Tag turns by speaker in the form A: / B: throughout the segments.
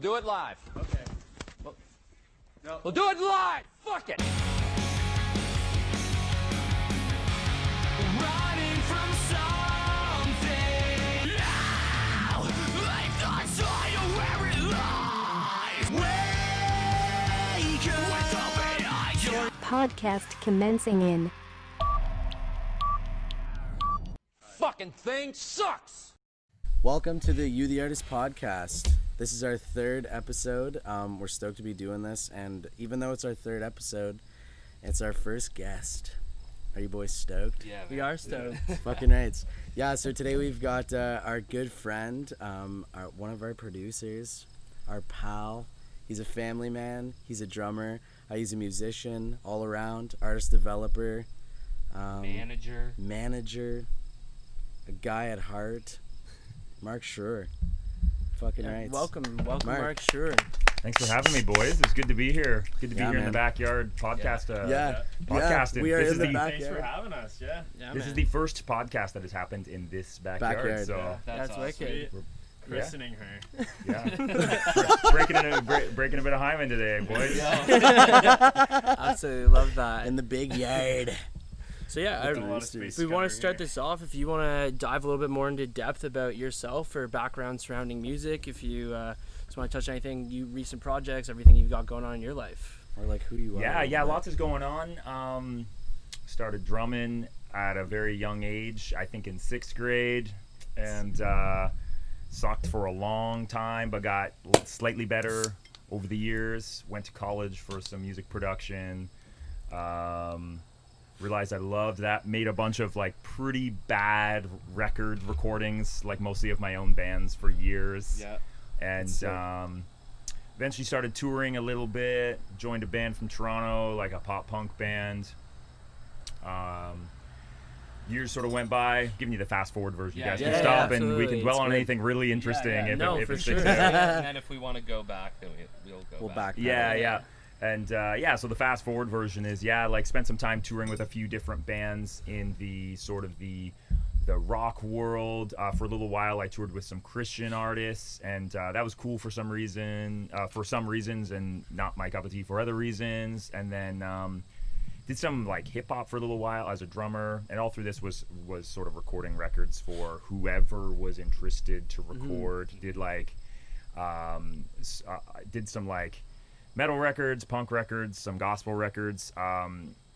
A: Do it live.
B: Okay.
A: Well,
B: No.
A: we'll do it live. Fuck it.
C: Running from something. Now, I thought saw you where it lies. Wake up with open eyes.
D: Podcast commencing in
A: Fucking thing sucks.
E: Welcome to the You the Artist podcast. This is our third episode. We're stoked to be doing this, and even though it's our third episode, it's our first guest. Are you boys stoked?
B: Yeah,
F: We are stoked.
E: Fucking right. Yeah, so today we've got our good friend, one of our producers, our pal. He's a family man. He's a drummer. He's a musician, all around, artist developer, manager, a guy at heart, Mark Schroor. Fucking right.
F: Welcome, Mark Schroor.
G: Thanks for having me, boys. It's good to be here. Good to be here in
E: man.
G: the backyard podcast. Podcasting.
E: We are
G: This
E: in
G: is
E: the backyard.
B: Thanks for having us. Yeah.
G: This is the first podcast that has happened in this backyard. So
F: That's
B: awesome.
F: wicked.
B: Christening her.
G: yeah, breaking a bit of hymen today, boys.
F: Absolutely love that.
E: In the big yard.
F: So yeah,
B: With a lot of space
F: we want
B: covered
F: to start
B: here.
F: this off. If you want to dive a little bit more into depth about yourself or background surrounding music, if you just want to touch anything, recent projects, everything you've got going on in your life.
E: Or like who you are.
G: Yeah, lots is going on. Started drumming at a very young age, I think in 6th grade, and sucked for a long time, but got slightly better over the years. Went to college for some music production. Realized I loved that. Made a bunch of like pretty bad record recordings, like mostly of my own bands for years.
B: Yeah.
G: And eventually started touring a little bit. Joined a band from Toronto, like a pop punk band. Years sort of went by. Giving you the fast forward version. You guys can
F: yeah,
G: stop and we
F: absolutely.
G: can dwell
F: It's
G: on
F: great.
G: anything really interesting
B: yeah.
G: if
F: No,
G: it
F: for
G: sticks
F: sure.
G: out.
H: And then if we want to go back, then we'll go
E: We'll
H: back.
E: back.
G: Yeah. And so the fast forward version is like spent some time touring with a few different bands in the sort of the rock world. For a little while I toured with some Christian artists, and that was cool for some reasons, and not my cup of tea for other reasons. And then did some like hip hop for a little while as a drummer, and all through this was sort of recording records for whoever was interested to record. Did like did some like metal records, punk records, some gospel records,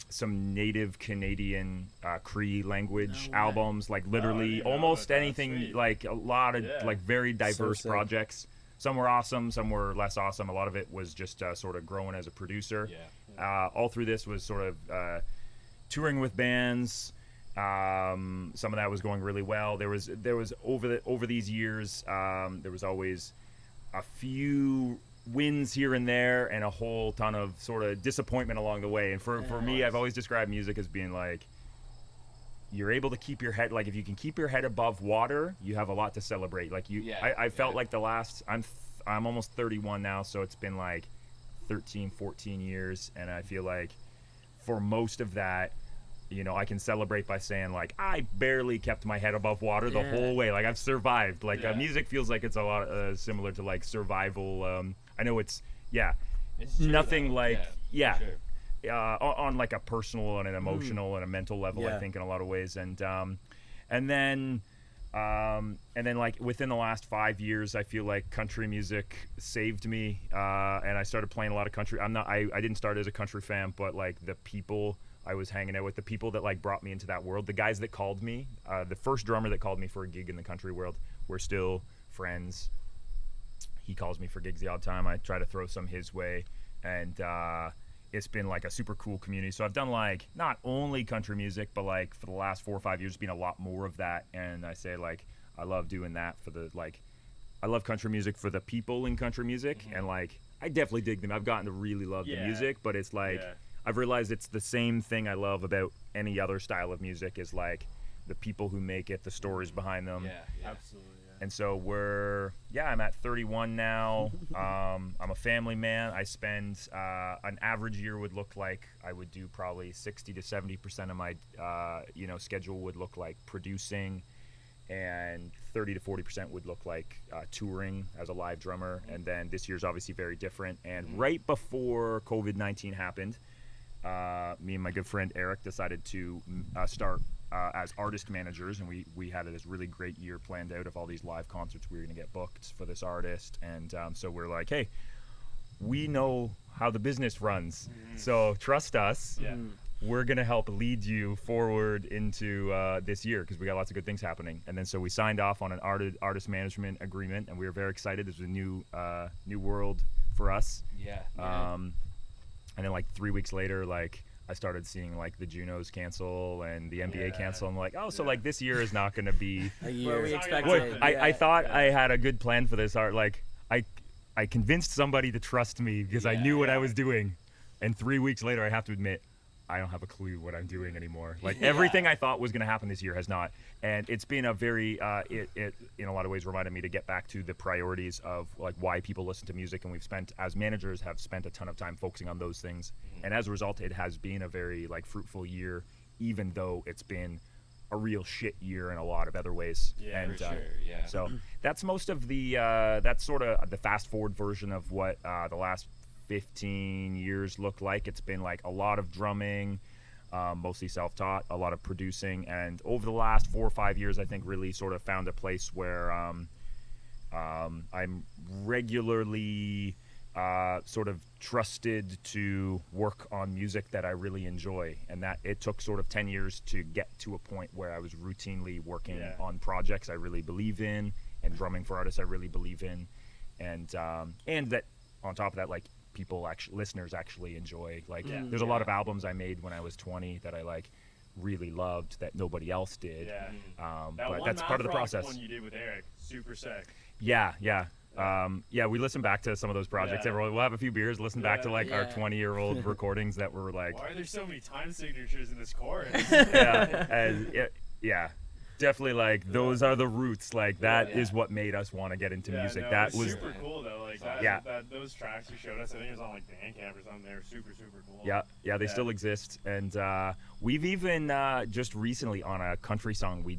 G: some native Canadian Cree language albums, like literally
B: didn't know
G: almost
B: about that.
G: anything,
B: Sweet.
G: like a lot of like very diverse
E: sick.
G: projects. Some were awesome, some were less awesome. A lot of it was just sort of growing as a producer. All through this was sort of touring with bands. Some of that was going really well. There was over these years, there was always a few wins here and there and a whole ton of sort of disappointment along the way. And for me, I've always described music as being like, you're able to keep your head, like if you can keep your head above water, you have a lot to celebrate. Like I felt like I'm almost 31 now, so it's been like 13, 14 years, and I feel like for most of that, I can celebrate by saying like I barely kept my head above water the whole way. Like I've survived. Like music feels like it's a lot similar to like survival. I know it's nothing
H: though.
G: like
H: Yeah, for sure.
G: on like a personal and an emotional and a mental level. I think in a lot of ways, and then like within the last 5 years, I feel like country music saved me, and I started playing a lot of country. I didn't start as a country fan, but like the people I was hanging out with, the people that like brought me into that world, the guys that called me, the first drummer that called me for a gig in the country world, we're still friends. He calls me for gigs the odd time. I try to throw some his way, and it's been like a super cool community. So I've done like not only country music, but like for the last 4 or 5 years, it's been a lot more of that. And I say like I love doing that I love country music for the people in country music, and like I definitely dig them. I've gotten to really love the music, but it's like I've realized it's the same thing I love about any other style of music is like the people who make it, the stories behind them.
B: Absolutely.
G: And so I'm at 31 now. I'm a family man. I spend an average year would look like I would do probably 60 to 70% of my schedule would look like producing and 30 to 40% would look like touring as a live drummer. And then this year's obviously very different. And right before COVID-19 happened, me and my good friend Eric decided to start as artist managers, and we had this really great year planned out of all these live concerts we were going to get booked for this artist. And so we're like, hey, we know how the business runs, so trust us. We're going to help lead you forward into this year, because we got lots of good things happening. And then so we signed off on an artist management agreement, and we were very excited. This was a new world for us. And then like 3 weeks later, like I started seeing like the Junos cancel and the NBA cancel. I'm like, oh, so like this year is not going to be
E: A year.
F: Where we expected.
G: I thought I had a good plan for this art. Like I convinced somebody to trust me because I knew what I was doing. And 3 weeks later, I have to admit, I don't have a clue what I'm doing anymore. Like everything I thought was going to happen this year has not. And it's been a very, it in a lot of ways reminded me to get back to the priorities of like why people listen to music. And we've spent, as managers, have spent a ton of time focusing on those things. And as a result, it has been a very like fruitful year, even though it's been a real shit year in a lot of other ways. And so that's most of the, that's sort of the fast forward version of what the last 15 years looked like. It's been like a lot of drumming, mostly self-taught, a lot of producing, and over the last 4 or 5 years, I think really sort of found a place where I'm regularly sort of trusted to work on music that I really enjoy, and that it took sort of 10 years to get to a point where I was routinely working on projects I really believe in and drumming for artists I really believe in, and that on top of that, like listeners actually enjoy. Like there's a lot of albums I made when I was 20 that I like really loved that nobody else did. But that's part of the process.
B: One you did with Eric, super sick.
G: We listen back to some of those projects. Everyone, we'll have a few beers, listen back to like our 20-year-old recordings that were like,
B: why are there so many time signatures in this chorus?
G: Definitely like those are the roots. Like that is what made us want to get into music.
B: No,
G: that
B: was
G: was
B: super cool though. Like that those tracks you showed us, I think it was on like Bandcamp or something. They were super cool.
G: They still exist. And we've even just recently on a country song we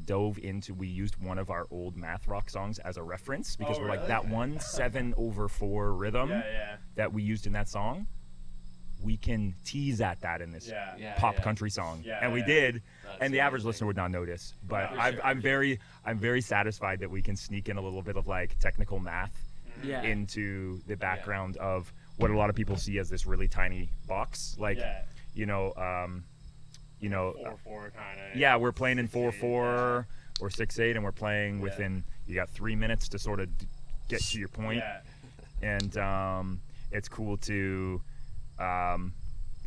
G: used one of our old math rock songs as a reference, because we're like that 1 7/4 rhythm that we used in that song, we can tease at that in this pop country song, and we did. And the average listener would not notice, but I'm very satisfied that we can sneak in a little bit of like technical math into the background of what a lot of people see as this really tiny box, like
B: 4/4 kind of.
G: We're playing in 4/4 or 6/8, and we're playing within. You got 3 minutes to sort of get to your point, and it's cool to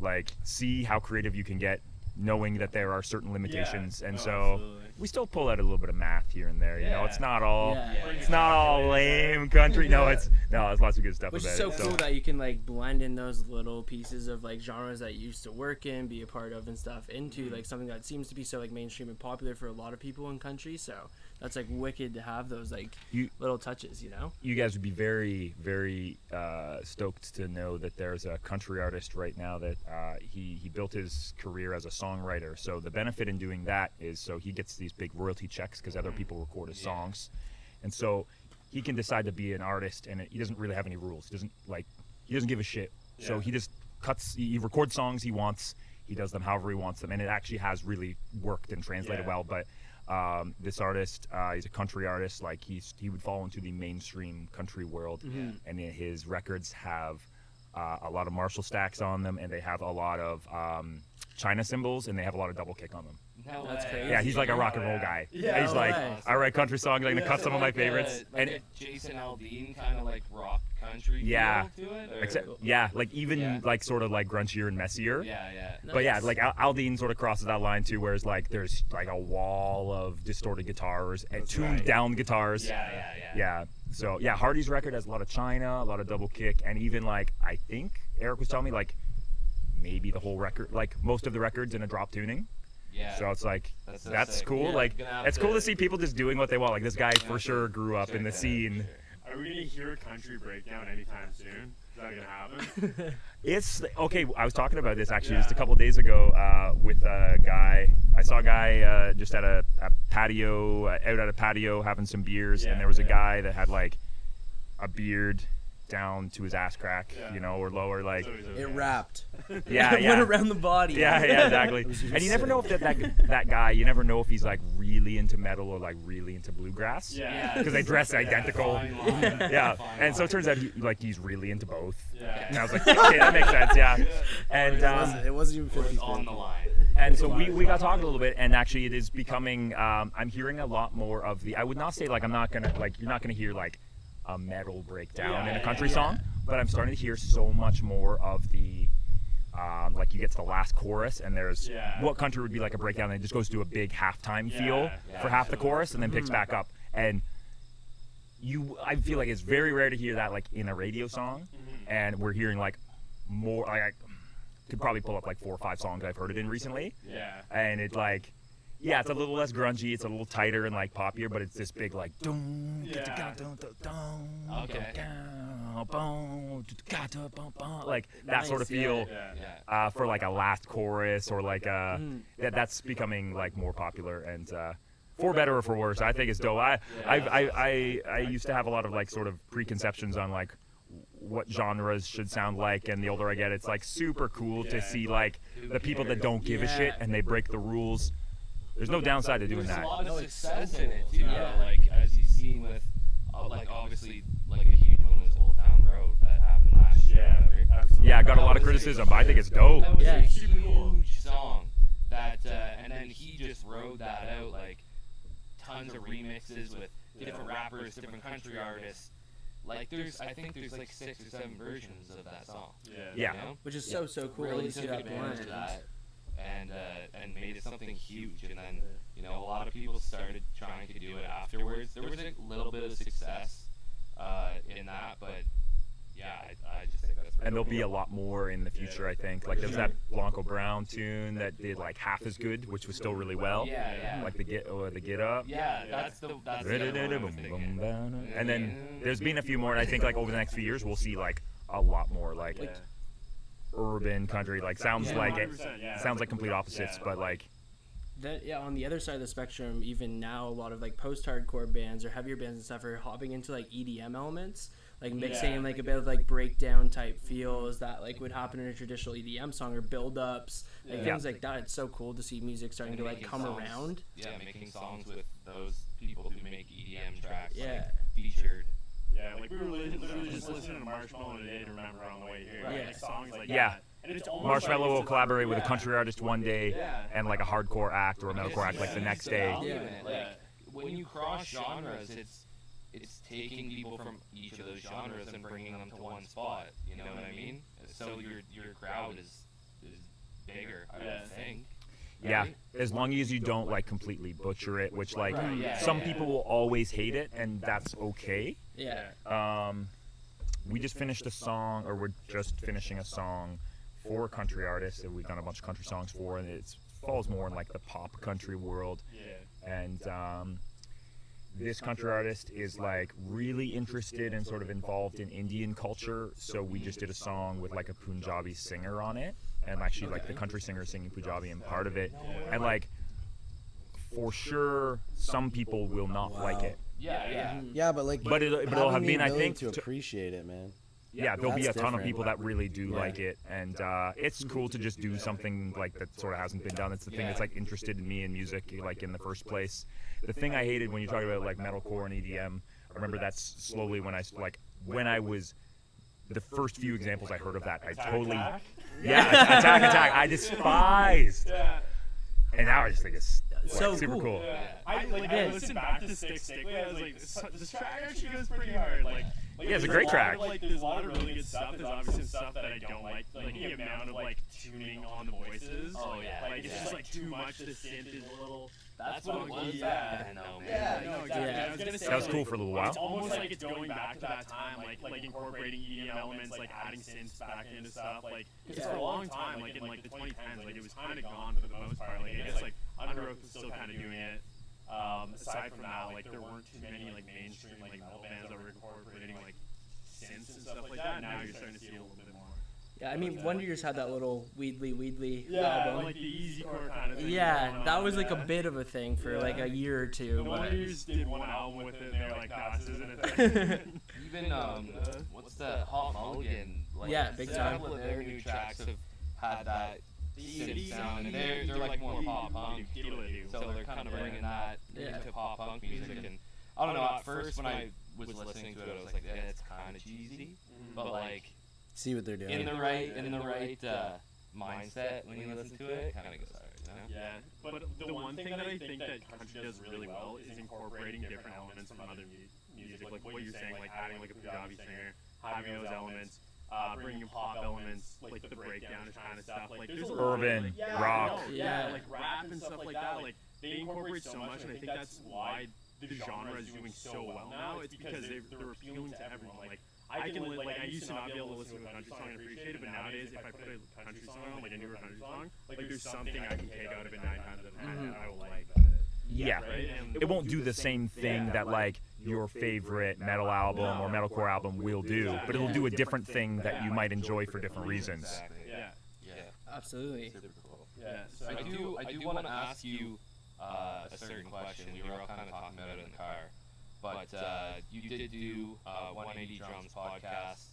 G: like see how creative you can get, knowing that there are certain limitations, and so
B: absolutely.
G: We still pull out a little bit of math here and there. You know, it's not all it's not all lame country. No, there's lots of good stuff
F: Which
G: about
F: is so
G: it.
F: cool that you can like blend in those little pieces of like genres that you used to work in, be a part of, and stuff into like something that seems to be so like mainstream and popular for a lot of people in country. So that's like wicked to have those like little touches, you know.
G: You guys would be very, very stoked to know that there's a country artist right now that he built his career as a songwriter. So the benefit in doing that is so he gets these big royalty checks because other people record his songs, and so he can decide to be an artist, and he doesn't really have any rules. He doesn't give a shit. So he just he records songs he wants. He does them however he wants them, and it actually has really worked and translated well. But this artist, he's a country artist. Like he would fall into the mainstream country world, and his records have a lot of Marshall stacks on them, and they have a lot of China cymbals, and they have a lot of double kick on them.
F: That's crazy.
G: Yeah, he's like a rock and roll guy.
B: Yeah,
G: he's like,
F: nice.
G: I write country songs. I'm gonna cut some of my favorites.
H: Like a Jason Aldean kind of like rock country feel to it? Or?
G: Except, like even like sort of like grunchier and messier.
H: Yeah.
G: But like Aldean sort of crosses that line too, whereas like there's like a wall of distorted guitars and tuned down guitars.
H: Yeah.
G: So Hardy's record has a lot of China, a lot of double kick, and even like I think Eric was telling me like maybe the whole record, like most of the records in a drop tuning.
H: Yeah.
G: So it's like that's
H: sick.
G: cool.
H: Yeah,
G: like it's cool to see people just doing what they want. Like this guy for sure grew up in the scene.
B: I we gonna hear a country breakdown anytime soon? Is that gonna happen?
G: It's okay. I was talking about this actually just a couple days ago with a guy. I saw a guy just at a patio, out at a patio having some beers, and there was a guy that had like a beard down to his ass crack, you know, or lower, like
E: It wrapped.
G: yeah,
F: It
G: yeah.
F: went around the body.
G: Yeah, exactly. And you never know if that guy, you never know if he's like really into metal or like really into bluegrass.
B: Yeah.
G: Because they dress identical.
H: Fine line.
G: Yeah.
H: Fine
G: And so it
H: line.
G: turns out he's really into both.
B: Yeah.
G: And I was like, okay, that makes sense, yeah. And
E: It wasn't even
H: Or
E: 50
H: it's on the line.
G: and so we got talking a little bit, and actually it is becoming I'm hearing a lot more of the, I would not say like I'm not gonna like, you're not gonna hear like a metal breakdown in a country song, but I'm starting to hear so much more of the like you get to the last chorus and there's what country would be like a breakdown, and it just goes to a big halftime feel for half the chorus and then picks back up. And I feel like it's very rare to hear that like in a radio song, and we're hearing like more. I could probably pull up like 4 or 5 songs I've heard it in recently, and it's like, yeah, it's a little less grungy, it's a little tighter and like poppier, but it's this big like like that sort of feel for like a last chorus or like that's becoming like more popular, and for better or for worse, I think it's dope. I used to have a lot of like sort of preconceptions on like what genres should sound like, and the older I get, it's like super cool to see like the people that don't give a shit and they break the rules. There's no downside to doing
H: There's
G: that.
H: a lot of success in it too, like as you've seen with, like obviously, like a huge one was Old Town Road that happened last year.
G: Yeah, I got a lot of criticism, but I think it's dope.
H: That was a huge song. That and then he just rode that out, like tons of remixes with different rappers, different country artists. Like I think there's like 6 or 7 versions of that song.
G: Yeah.
H: You know?
F: Which is so cool.
H: Really
F: to see
H: took
F: that
H: advantage of
F: blend.
H: that. And made it something huge, and then a lot of people started trying to do it afterwards. There was a little bit of success in that, but yeah, I just think that's.
G: And there'll be a lot more in the future, I think. Like there's that Blanco Brown tune that did like half as good, which was still really well.
H: Yeah.
G: Like the Get Up.
H: Yeah, that's the other one I was thinking.
G: And then there's been a few more, and I think like over the next few years we'll see like a lot more like urban country, like sounds like it sounds like complete opposites, but like
F: That, on the other side of the spectrum, even now a lot of like post-hardcore bands or heavier bands and stuff are hopping into like EDM elements, like mixing like a bit of like breakdown type feels that like would happen in a traditional EDM song, or build-ups, like things like that. It's so cool to see music starting to like come around.
H: Yeah, making songs with those people who make EDM tracks,
F: Yeah.
H: like, featured.
B: Yeah, like we were literally just listening to Marshmello today to remember on the way here.
F: Right.
B: Like songs like
G: yeah.
B: that. And it's almost
G: Marshmello
B: like
G: will
B: it's
G: collaborate with a country artist one day and like a hardcore act or a metalcore act like the next day.
H: Like when you cross genres, it's taking people from each of those genres and bringing them to one spot. You know what I mean? So your crowd is bigger, I would think.
G: Yeah, as long as you don't like completely butcher it, which like some people will always hate it, and that's okay.
F: Yeah.
G: We just finished a song, or we're just finishing a song for a country artist that we've done a bunch of country songs for, and it falls more in like the pop country world. And this country artist is like really interested and sort of involved in Indian culture, so we just did a song with like a Punjabi singer on it, and actually like the country singer is singing Punjabi and part of it, and like for sure some people will not like it.
E: Yeah, but like,
G: But it'll have been, I think,
E: to appreciate it, man.
G: Yeah, there'll be a
E: That's
G: ton of
E: different.
G: people that really do like it, and it's cool to just do something like that sort of hasn't been done. It's the thing that's like interested in me in music, like in the first place. The thing I hated when you talk about like metalcore and EDM, I remember that's slowly when I was the first few examples I heard of that, I totally attack I despised. And now I just think it's
F: So
G: super cool.
B: I listened back to Stickly. I was like, this track actually goes pretty hard. Like
G: Yeah, it's a great track.
B: There's a lot of really good stuff. There's obviously stuff that I don't like the amount of like tuning on the voices.
H: Oh, yeah.
B: Like it's just like too much. The synth is a little.
H: That's what it was back then, though, man.
B: Yeah, no, exactly.
F: Yeah.
B: I was gonna say,
G: That was cool for a little while.
B: It's almost like it's going back to that time, like incorporating EDM elements, like adding synths back into stuff. Like, because for a long time, like in like the 2010s, like it was kind of gone for the most part. Like I guess like Underoath was still kind of doing it. aside from that, like there weren't too many like mainstream like metal bands that were incorporating like synths and stuff like that. Now you're starting to see it a little bit more.
F: Yeah, I mean, Wonder Years had that little Weedly
B: album.
F: album.
B: Like the easycore kind of thing.
F: Yeah, that was like a bit of a thing for like a year or two.
B: The
F: but...
B: Wonder Years did one album with it, and they're like, nah, this isn't a thing.
H: Even what's that? Hot Mulligan. Like,
F: Yeah, big time.
H: A couple of their new tracks have had that synth sound, and they're like more pop punk. So they're kind of bringing that into pop punk music. And I don't know. At first, when I was listening to it, I was like, yeah, it's kind of cheesy, but like.
E: See what they're doing.
H: In the right mindset when you listen to it, kind of goes hard, you know?
B: Yeah, but the one thing that I think that country does really well is incorporating different elements from other music, like what you're saying, like adding like a Punjabi singer, having those elements, bringing pop elements, like the breakdown kind of stuff. Like there's a lot
G: Urban,
B: of,
G: rock.
B: Yeah, like rap and stuff like that. Like they incorporate so much, and I think that's why the genre is doing so well now. It's because they're appealing to everyone. Like I can I used to not be able to listen to a country song and appreciate it, but nowadays if I put a country song on, like a newer country song, like there's something I can take out of it 9 times out of 10 and I will like it.
G: Yeah,
B: right?
G: it won't do the same thing that like your favorite metal album or metalcore album will do, but it'll do a different thing that you might enjoy for different reasons.
H: Yeah.
F: Absolutely.
H: Super cool.
B: Yeah. So
H: I do want to ask you a certain question. We were all kind of talking about it in the car. But you did do 180 Drums podcast.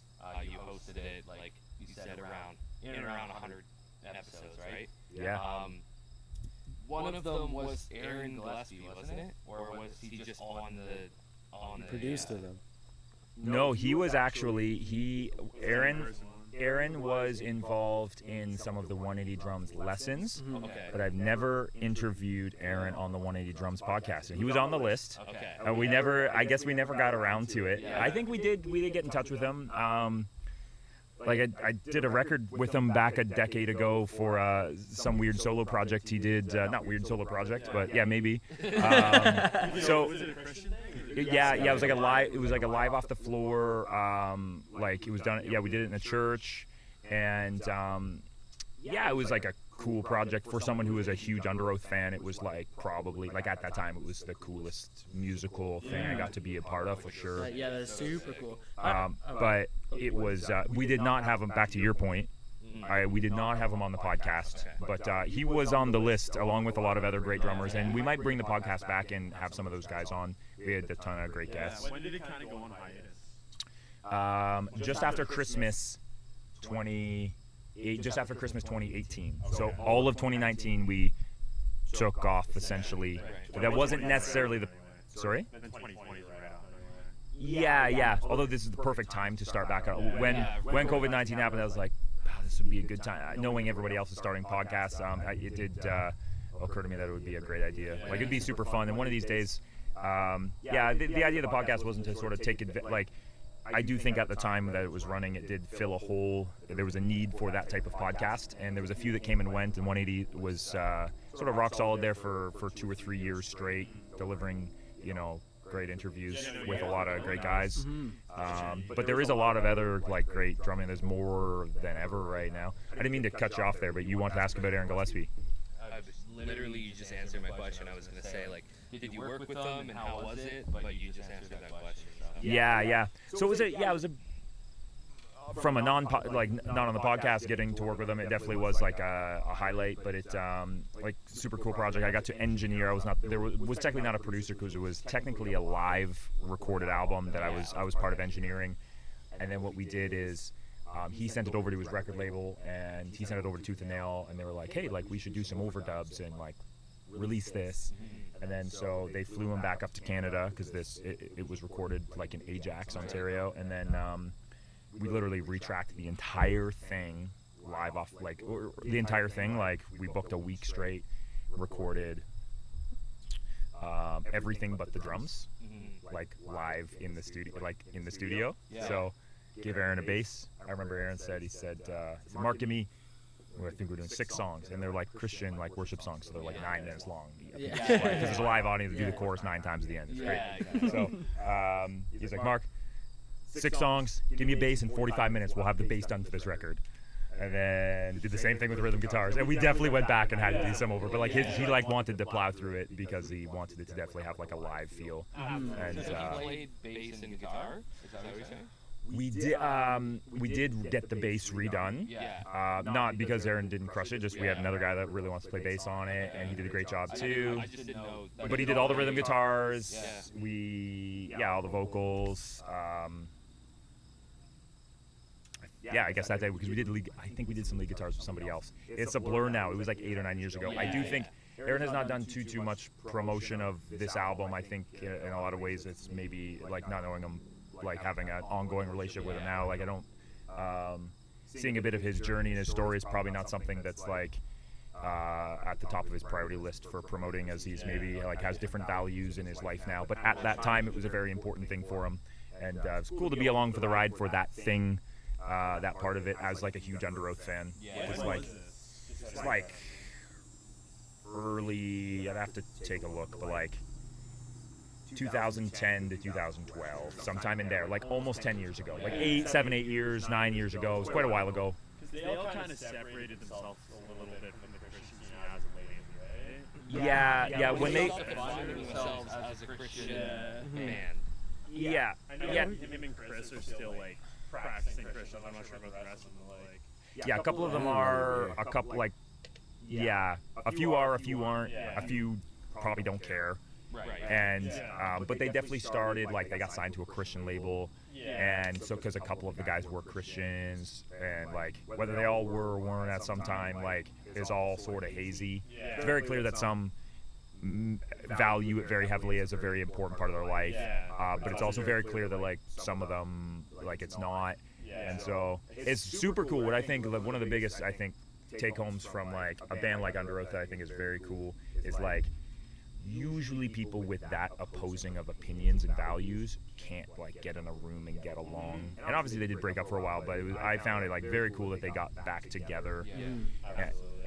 H: You hosted it, like you said, around 100 episodes, right?
G: Yeah.
H: One of them was Aaron Gillespie, wasn't it? Or was he just on the
E: Produced with them.
G: No, he was actually Aaron was involved in some of the 180 Drums lessons,
H: Okay.
G: but I've never interviewed Aaron on the 180 Drums podcast. And he was on the list.
H: Okay.
G: I guess we never got around to it. I think we did get in touch with him. Like I did a record with him back a decade ago for some weird solo project he did. Not weird solo project, but yeah, maybe. So
B: was it a Christian thing?
G: yeah, it was like a live off the floor. Like it was done. Yeah, we did it in a church, and yeah, it was like a cool project for someone who was a huge Underoath fan. It was like probably like at that time it was the coolest musical thing I got to be a part of for sure.
F: Yeah, that's super cool.
G: But it was we did not have him. Back to your point, we did not have him on the podcast, but he was on the list along with a lot of other great drummers, and we might bring the podcast back and have some of those guys on. We had a ton of great guests.
B: When did it kind of go on hiatus?
G: Just after Christmas 2018. So all of 2019 we took off essentially. But that wasn't necessarily the. Sorry.
B: Then 2020 is right after.
G: Yeah. Although this is the perfect time to start back up. When COVID-19 happened, I was like, this would be a good time. Knowing everybody else is starting podcasts, it did occur to me that it would be a great idea. Like it'd be super fun. And one of these days, the idea of the podcast wasn't to sort of take it like. I do think at the time that it was running, it did fill a hole. There was a need for that type of podcast, and there was a few that came and went, and 180 was sort of rock solid there for 2 or 3 years straight, delivering, great interviews with a lot of great guys. But there is a lot of other like great drumming. There's more than ever right now. I didn't mean to cut you off there, but you want to ask about Aaron Gillespie.
H: Literally, you just answered my question. I was going to say, like, did you work with them and how was it? But you just answered that question.
G: Yeah. So it was a from a not on the podcast, getting to work with them, it definitely was like a highlight. But it like super cool project. I got to engineer. Was technically not a producer because it was technically a live recorded album that I was part of engineering. And then what we did is he sent it over to his record label, and he sent it over to Tooth and Nail, and they were like, hey, like we should do some overdubs and like release this. And then so they flew him back up to Canada because it was recorded like in Ajax, Ontario, and then we literally retracked the entire thing live off the entire thing. Like we booked a week straight, recorded everything but the drums, like live in the studio. So gave Aaron a bass. I remember Aaron said, Mark, give me. I think we're doing 6 songs, and they're like Christian worship songs, so they're like 9 minutes long. Because there's a live audience to do the chorus 9 times at the end. It's great. Exactly. So he's like, Mark, 6 songs, give me a bass in 45 minutes. We'll have the bass done for this record. and then did the same thing with rhythm guitars. And we definitely went back and had to do some over, but like he like wanted to plow through it because he wanted it to definitely have like a live feel. And
H: So he played bass and guitar? Is that what you're saying?
G: we did get the bass redone.
H: Yeah.
G: Not because Aaron didn't crush it, just we had another guy that really wants to play bass on it, and he did a great job too.
H: I just didn't know.
G: But he did all the rhythm guitars.
H: Yeah.
G: All the vocals. I guess that day because we did lead. I think we did some lead guitars with somebody else. It's a blur now. It was like 8 or 9 years ago. I do think Aaron has not done too much promotion of this album. I think in a lot of ways it's maybe like not knowing him, like having an ongoing relationship with him now. Like I don't. Seeing a bit of his journey and his story is probably not something that's like at the top of his priority list for promoting, as he's maybe like has different values in his life now. But at that time, it was a very important thing for him, and it's cool to be along for the ride for that thing, that part of it, as like a huge Underoath fan. It's like early. I'd have to take a look, but like 2010 to 2012, sometime in there, like almost 10 years ago, like 7, 8 years, 9 years ago. It was quite a while ago.
B: Because they all kind of separated themselves a little bit from the Christian scene as of late, right?
G: Yeah. When they,
H: defining themselves as a Christian band.
G: yeah,
B: I know him and Chris are still like practicing Christians. I'm not sure about the rest of them. Like,
G: yeah, a couple of them are, a couple like, a few are, a few aren't, a few probably don't care.
H: Right.
G: And but they definitely started like they got signed to a Christian label, and so because a couple of the guys were Christians, and like whether they all were or weren't at some time like is all sort of hazy. It's very clear that some value it very heavily as a very important part of their life, but it's also very clear that like some of them like it's not, and so it's super cool. What I think like, one of the biggest I think take homes from like a band like Underoath that I think is very cool is like usually people with that opposing of opinions and values can't like get in a room and get along. And obviously they did break up for a while, but I found it like very cool that they got back together.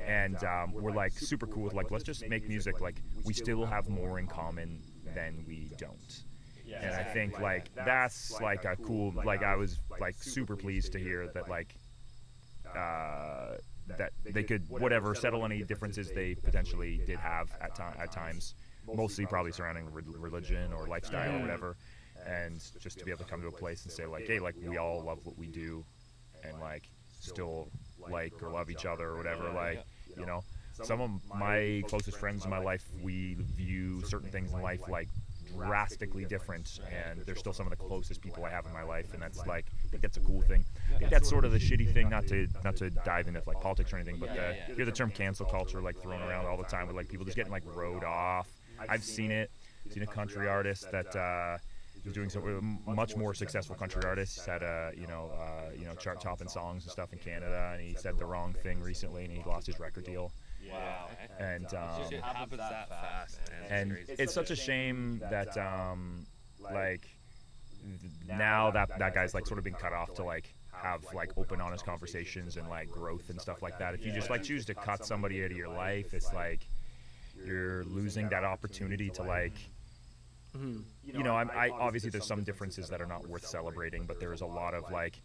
G: And we're like super cool with like let's just make music like we still have more in common than we don't. And I think like that's like a cool, like I was like super pleased to hear that like that they could whatever settle any differences they potentially did have at times, mostly probably surrounding religion or lifestyle or whatever, and just to be able to come to a place and say like, hey, like we all love what we do, and like still like or love each other or whatever. Like you know, some of my closest friends in my life, we view certain things in life like drastically different, and they're still some of the closest people I have in my life, and that's like I think that's a cool thing. I think that's sort of the shitty thing, not to dive into like politics or anything, but hear the term cancel culture like thrown around all the time with like people just getting like rode off. I've seen it. Seen a country artist that was doing some much more successful country artist had chart topping songs and stuff in Canada, and he said the wrong thing recently and he lost his record deal.
H: Wow.
G: And
H: Shit happens that fast, man.
G: and it's such a shame that like now that guy's like sort of being cut off to like have like open honest conversations and like growth and stuff like that. If you just like choose to cut somebody out of your life, it's like you're losing that opportunity to like you know, I obviously there's some differences that are not worth celebrating, but there's a lot of like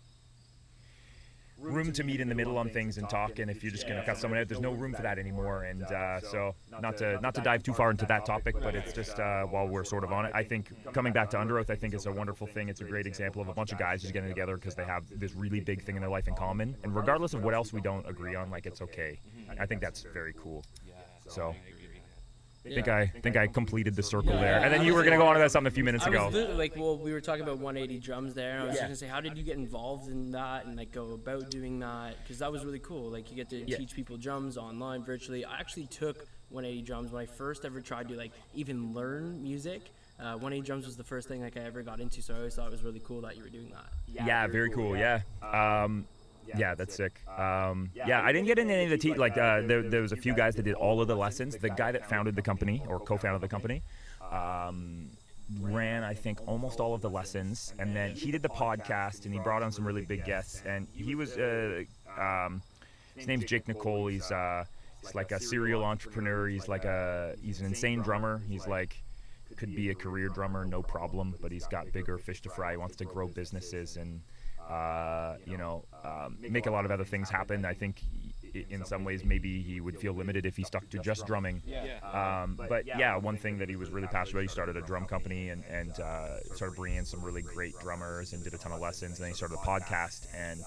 G: room to meet in the middle on things and talk, and if you're just going to cut someone out, there's no room for that anymore. And so not to dive too far into that topic, but it's just while we're sort of on it, I think coming back to Underoath, I think is a wonderful thing. It's a great example of a bunch of guys just getting together because they have this really big thing in their life in common, and regardless of what else we don't agree on, like it's okay. I think that's very cool. So I think I completed the circle there, and then you were gonna go on to that something a few minutes ago.
F: We were talking about 180 drums there, and I was just gonna say, how did you get involved in that and like go about doing that? Because that was really cool. Like you get to teach people drums online virtually. I actually took 180 drums when I first ever tried to like even learn music. 180 drums was the first thing like I ever got into, so I always thought it was really cool that you were doing that.
G: Yeah, very cool. Yeah. Yeah, that's sick. I didn't get into any of the there was a few guys that did all of the lessons. The guy that founded the company or co-founded the company ran, I think, almost all of the lessons, and then he did the podcast and he brought on some really big guests. And he was his name's Jake Nicole. He's like a serial entrepreneur. He's an insane drummer. He's like could be a career drummer, no problem, but he's got bigger fish to fry. He wants to grow businesses, and make a lot of other things happen. I think in some ways maybe he would feel limited if he stuck to just drumming. But yeah, one thing that he was really passionate about, he started a drum company and started bringing in some really great drummers and did a ton of lessons. And then he started a podcast. And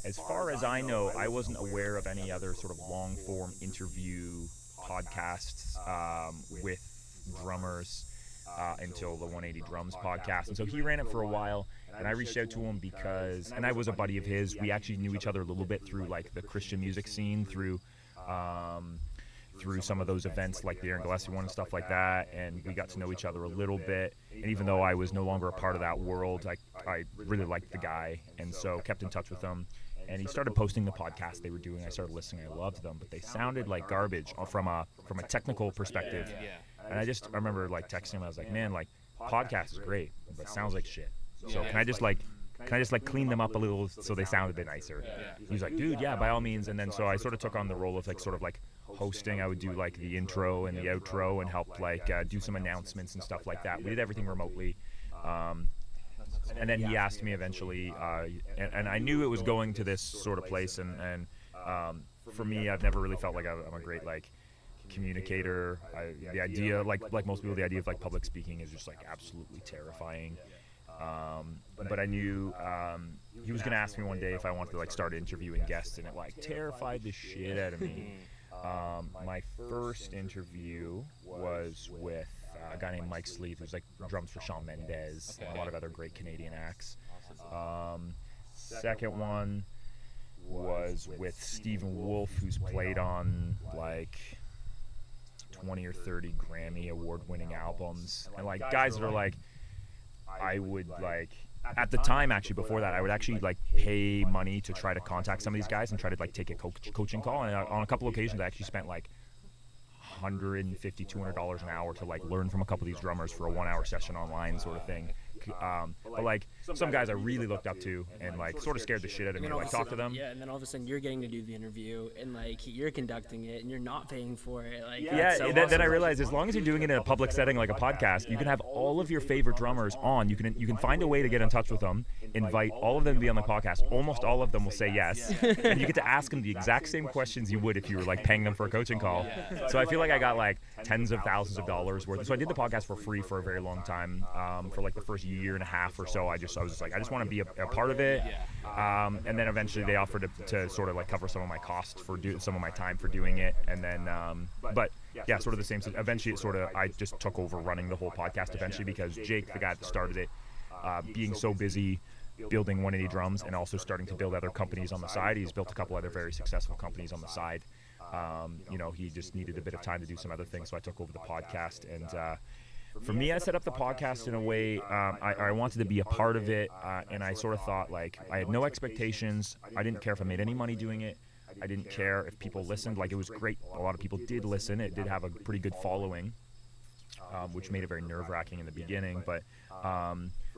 G: as far as I know, I wasn't aware of any other sort of long form interview podcasts with drummers until the 180 Drums podcast. And so he ran it for a while, and I reached out to him because, and I was a buddy of his, we actually knew each other a little bit through like the Christian music scene, through some of those events like the Aaron Gillespie one and stuff like that, and we got to know each other a little bit. And even though I was no longer a part of that world, I really liked the guy, and so kept in touch with him. And he started posting the podcast they were doing. I started listening. I loved them, but they sounded like garbage from a technical perspective. And I remember like texting him. I was like, man, like podcast is great, but it sounds like shit. So can I just clean them up a little so they sound a bit nicer? He was like, dude, yeah, by all means. And then so I sort of took on the role of like sort of like hosting. I would do like the intro and the outro and help like do some announcements and stuff like that. We did everything remotely. And then he asked me eventually, and I knew it was going to this sort of place. And for me, I've never really felt like I'm a great like communicator. The idea, like most people, the idea of like public speaking is just like absolutely terrifying. But I knew he was gonna ask me one day if I wanted to like start interviewing guests, and it like terrified the shit out of me. My first interview was with a guy named Mike Sleeth, who's like drums for Shawn Mendes and a lot of other great Canadian acts. Second one was with Stephen Wolf, who's played on like 20 or 30 Grammy award-winning albums, and like guys that are like, I would like, at the time actually before that, I would actually like pay money to try to contact some of these guys and try to like take a coaching call. And on a couple occasions I actually spent like $150, $200 an hour to like learn from a couple of these drummers for a 1 hour session online sort of thing. But like some guys I really looked up to and like sort of scared the shit out of me to like talk to them.
F: Yeah, and then all of a sudden you're getting to do the interview and like you're conducting it and you're not paying for it. Like
G: then I realized as long as you're doing it in a public setting like a podcast, you can have all of your favorite drummers on. You can find a way to get in touch with them, invite all of them to be on the podcast. Almost all of them will say yes, and you get to ask them the exact same questions you would if you were like paying them for a coaching call. So I feel like I got like tens of thousands of dollars worth. So I did the podcast for free for a very long time, for like the first year and a half or so. I was just like, I just want to be a part of it. And then eventually they offered to sort of like cover some of my costs for some of my time for doing it. And then, but yeah, sort of the same. Eventually it sort of, I just took over running the whole podcast eventually because Jake, the guy that started it, being so busy building 180 Drums and also starting to build other companies on the side. He's built a couple other very successful companies on the side. He just needed a bit of time to do some other things. So I took over the podcast, and for me, I set up the podcast in a way I wanted to be a part of it, and I sort of thought like I had no expectations. I didn't care if I made any money doing it. I didn't care if people listened. Like it was great. A lot of people did listen. It did have a pretty good following, which made it very nerve-wracking in the beginning. But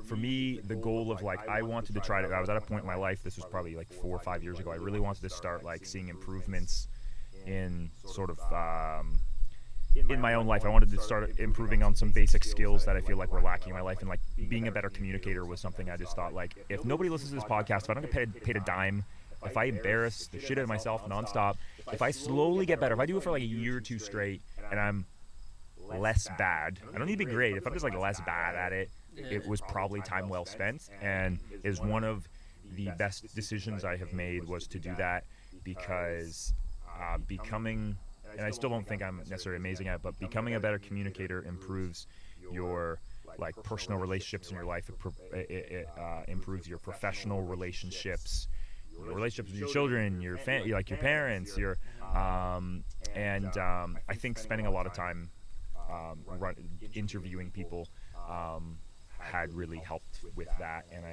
G: for me, the goal of like I wanted to try to. I was at a point in my life. This was probably like 4 or 5 years ago. I really wanted to start like seeing improvements in sort of in my own life. I wanted to start improving on some basic skills that I feel like were lacking in my life, and like being a better communicator was something I just thought like, if nobody listens to this podcast, if I don't get paid a dime, if I embarrass the shit out of myself nonstop, if I slowly get better, if I do it for like a year or two straight and I'm less bad, I don't need to be great, if I'm just like less bad at it, it was probably time well spent. And is one of the best decisions I have made was to do that, because becoming, and I still don't think I'm necessarily amazing at it, but becoming a better communicator improves your like personal relationships in your life. It improves your professional relationships, your relationships with your children, your like your parents, and I think spending a lot of time interviewing people had really helped with that. And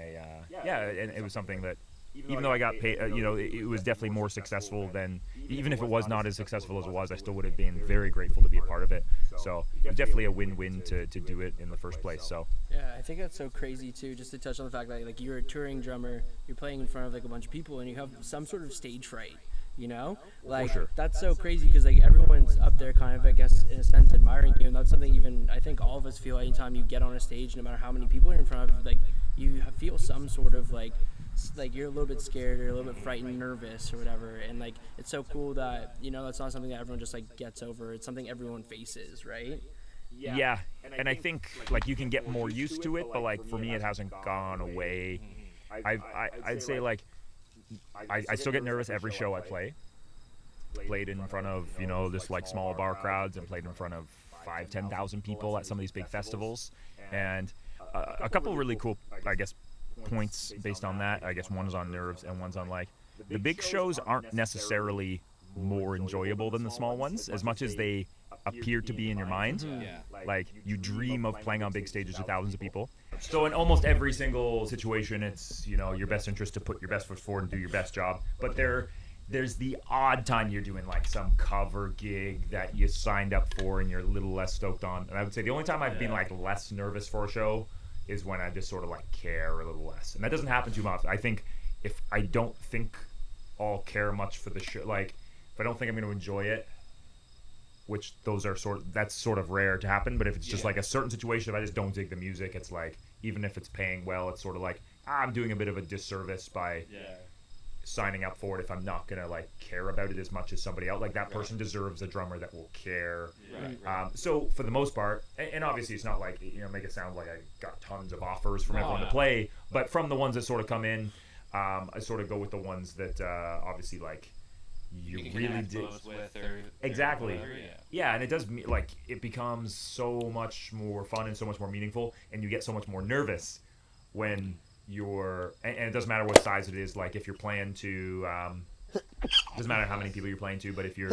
G: and it was something that, even though I got paid, it was definitely more successful than, even if it was not as successful as it was, I still would have been very grateful to be a part of it. So it was definitely a win-win to do it in the first place. So
F: yeah, I think that's so crazy too, just to touch on the fact that like you're a touring drummer, you're playing in front of like a bunch of people, and you have some sort of stage fright. Like
G: sure.
F: That's so crazy, because like everyone's up there kind of, I guess, in a sense admiring you, and that's something even I think all of us feel anytime you get on a stage, no matter how many people you're in front of, like you feel some sort of like like you're a little bit scared or a little bit frightened, nervous or whatever, and like it's so cool that that's not something that everyone just like gets over. It's something everyone faces, right?
G: Yeah, and I think like you can get more used to it, but like for me, it hasn't gone away. I'd say like I still get nervous every show I play. Played in front of just like small bar crowds, and played in front of 5,000-10,000 people at some of these big festivals, and a couple really cool, I guess, points based on that. I guess one is on nerves and one's on like the big shows aren't necessarily more enjoyable than the small ones as much as they appear to be in your mind. Like you dream of playing on big stages with thousands of people. So in almost every single situation, it's your best interest to put your best foot forward and do your best job. But there's the odd time you're doing like some cover gig that you signed up for and you're a little less stoked on. And I would say the only time I've been like less nervous for a show is when I just sort of like care a little less. And that doesn't happen too much. I think if I don't think I'll care much for the show, like if I don't think I'm going to enjoy it, which that's sort of rare to happen. But if it's just like a certain situation, if I just don't dig the music, it's like, even if it's paying well, it's sort of like, I'm doing a bit of a disservice by signing up for it if I'm not gonna like care about it as much as somebody else. Like that person deserves a drummer that will care. So for the most part, and obviously it's not like make it sound like I got tons of offers from everyone to play, but from the ones that sort of come in, I sort of go with the ones that obviously like you really did
H: with or
G: exactly
H: whatever,
G: and it does like it becomes so much more fun and so much more meaningful, and you get so much more nervous when you're, and it doesn't matter what size it is, like if you're playing to doesn't matter how many people you're playing to, but if you're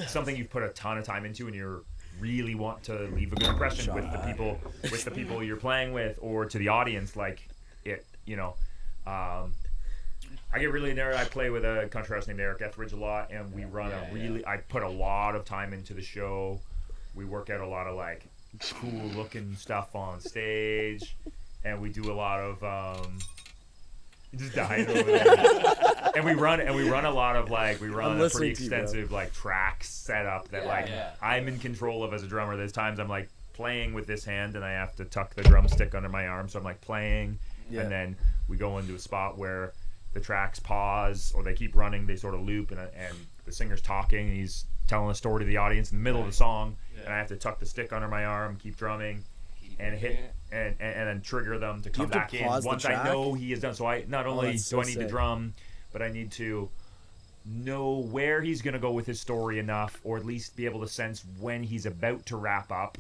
G: something you've put a ton of time into and you really want to leave a good impression with the people you're playing with or to the audience, like it I get really nervous. I play with a country artist named Eric Ethridge a lot, and we run I put a lot of time into the show. We work out a lot of like cool looking stuff on stage, and we do a lot of just dying over there. and we run a lot of like a pretty extensive like track setup that I'm in control of as a drummer. There's times I'm like playing with this hand and I have to tuck the drumstick under my arm, so I'm like playing, and then we go into a spot where the tracks pause or they keep running, they sort of loop, and the singer's talking, and he's telling a story to the audience in the middle of the song, and I have to tuck the stick under my arm, keep drumming, and hit and then trigger them to come back in once I know he is done. So I not only do I need to drum, but I need to know where he's going to go with his story enough, or at least be able to sense when he's about to wrap up,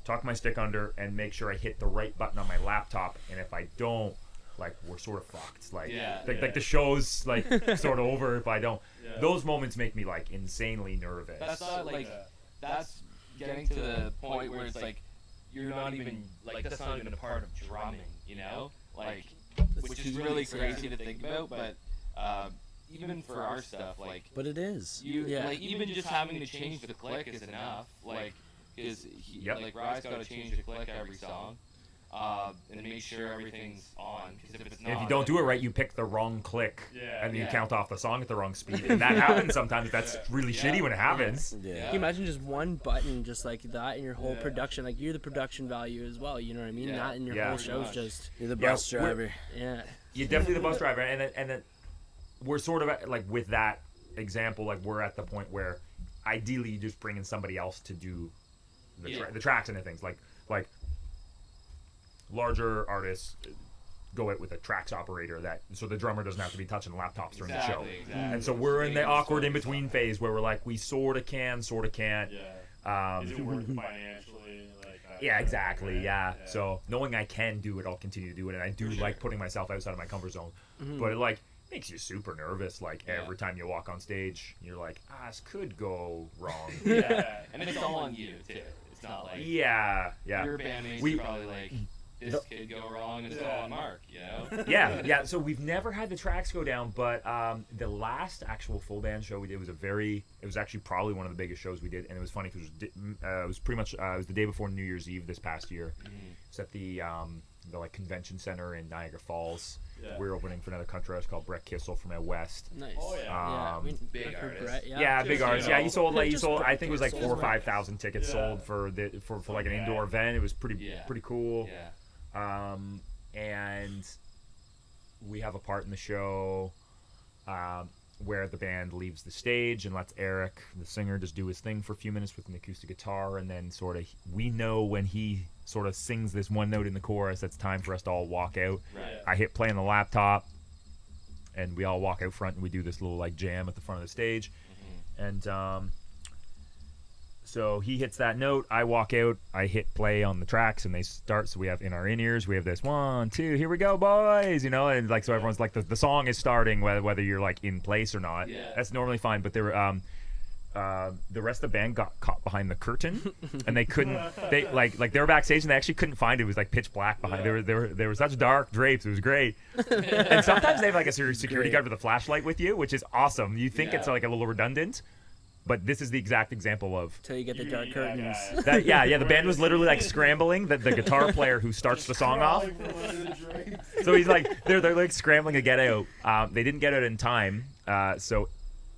G: tuck my stick under, and make sure I hit the right button on my laptop. And if I don't, like, we're sort of fucked. Like, like the show's like sort of over if I don't. Those moments make me like insanely nervous.
H: That's not like that's getting to the point where it's like you're not even like that's not even a part of drumming, like, which is really crazy to think about. But even for our stuff, like,
E: but it is.
H: Like even just having to change the click is enough. Like, because like Rye's got to change the click every song. And make sure everything's on. Because if it's not,
G: if you don't do it right, you pick the wrong click, and you count off the song at the wrong speed. And that happens sometimes. That's really shitty when it happens.
F: Can you imagine just one button just like that in your whole production? Like, you're the production value as well. You know what I mean? Not in your whole show's just.
E: You're the bus driver.
G: You're definitely the bus driver, and then we're sort of at, like with that example, like we're at the point where ideally you just bring in somebody else to do the tracks and the things like. Larger artists go out with a tracks operator so the drummer doesn't have to be touching laptops during the show. And so we're in the awkward in between phase where we're like, we sort of can, sort of can't.
B: Is it working financially?
G: Exactly. So knowing I can do it, I'll continue to do it, and I do like putting myself outside of my comfort zone. But it like makes you super nervous. Like every time you walk on stage, you're like, this could go wrong.
H: And it's all on you too. It's not like
G: your
H: bandmates are probably like, this could go wrong, and it's all on Mark,
G: So we've never had the tracks go down, but the last actual full band show we did it was actually probably one of the biggest shows we did, and it was funny because it was pretty much it was the day before New Year's Eve this past year. It's at the like convention center in Niagara Falls. We're opening for another country artist called Brett Kissel from out west.
F: Nice.
H: Big artist.
F: Brett,
G: big artist. He sold I think it was like 4,000 or 5,000 tickets sold for like an indoor event. It was pretty cool. And we have a part in the show where the band leaves the stage and lets Eric, the singer, just do his thing for a few minutes with an acoustic guitar, and then sort of we know when he sort of sings this one note in the chorus, it's time for us to all walk out.
H: Right.
G: I hit play on the laptop, and we all walk out front, and we do this little like jam at the front of the stage, and so he hits that note, I walk out, I hit play on the tracks, and they start. So we have in our in-ears, we have this 1, 2, here we go, boys, you know, and like so everyone's like the song is starting whether you're like in place or not.
H: Yeah.
G: That's normally fine, but there were the rest of the band got caught behind the curtain, and they couldn't. They like they were backstage and they actually couldn't find it. It was like pitch black behind. There were such dark drapes. It was great. And sometimes they have like a security guard with a flashlight with you, which is awesome. You think it's like a little redundant, but this is the exact example of.
F: Till you get the dark curtains.
G: The band was literally like scrambling. The guitar player who starts the song off. So he's like they're like scrambling to get out. They didn't get out in time. So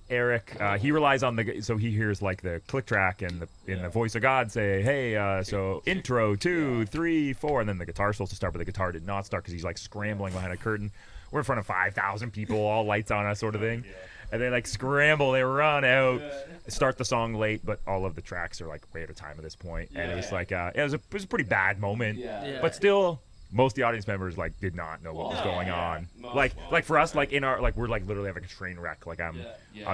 G: Eric, he relies on so he hears like the click track and in the voice of God say, hey, so intro 2, 3, 4, and then the guitar's supposed to start, but the guitar did not start because he's like scrambling behind a curtain. We're in front of 5,000 people, all lights on us, sort of thing. And they like scramble, they run out, start the song late, but all of the tracks are like way out of time at this point. And it was like, it was a pretty bad moment, but still. Most of the audience members like did not know what was going on. Like for us, like in our we're like literally having a train wreck. Like I'm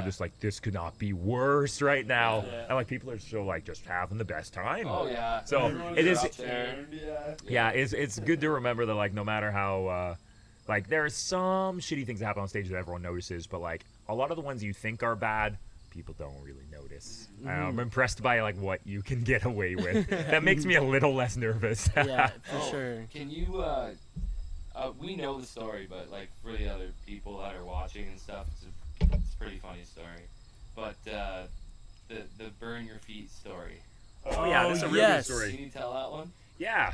G: just like this could not be worse right now. And like people are still like just having the best time.
H: Oh yeah.
G: So it is.
H: Yeah.
G: It's good to remember that like no matter how like there are some shitty things that happen on stage that everyone notices, but like a lot of the ones you think are bad, people don't really notice. I'm impressed by like what you can get away with. That makes me a little less nervous.
F: Yeah, for sure.
H: Can you? We know the story, but like for the other people that are watching and stuff, it's a pretty funny story. But the burn your feet story.
G: Oh yeah, that's a really good story.
H: Can you tell that one?
G: Yeah,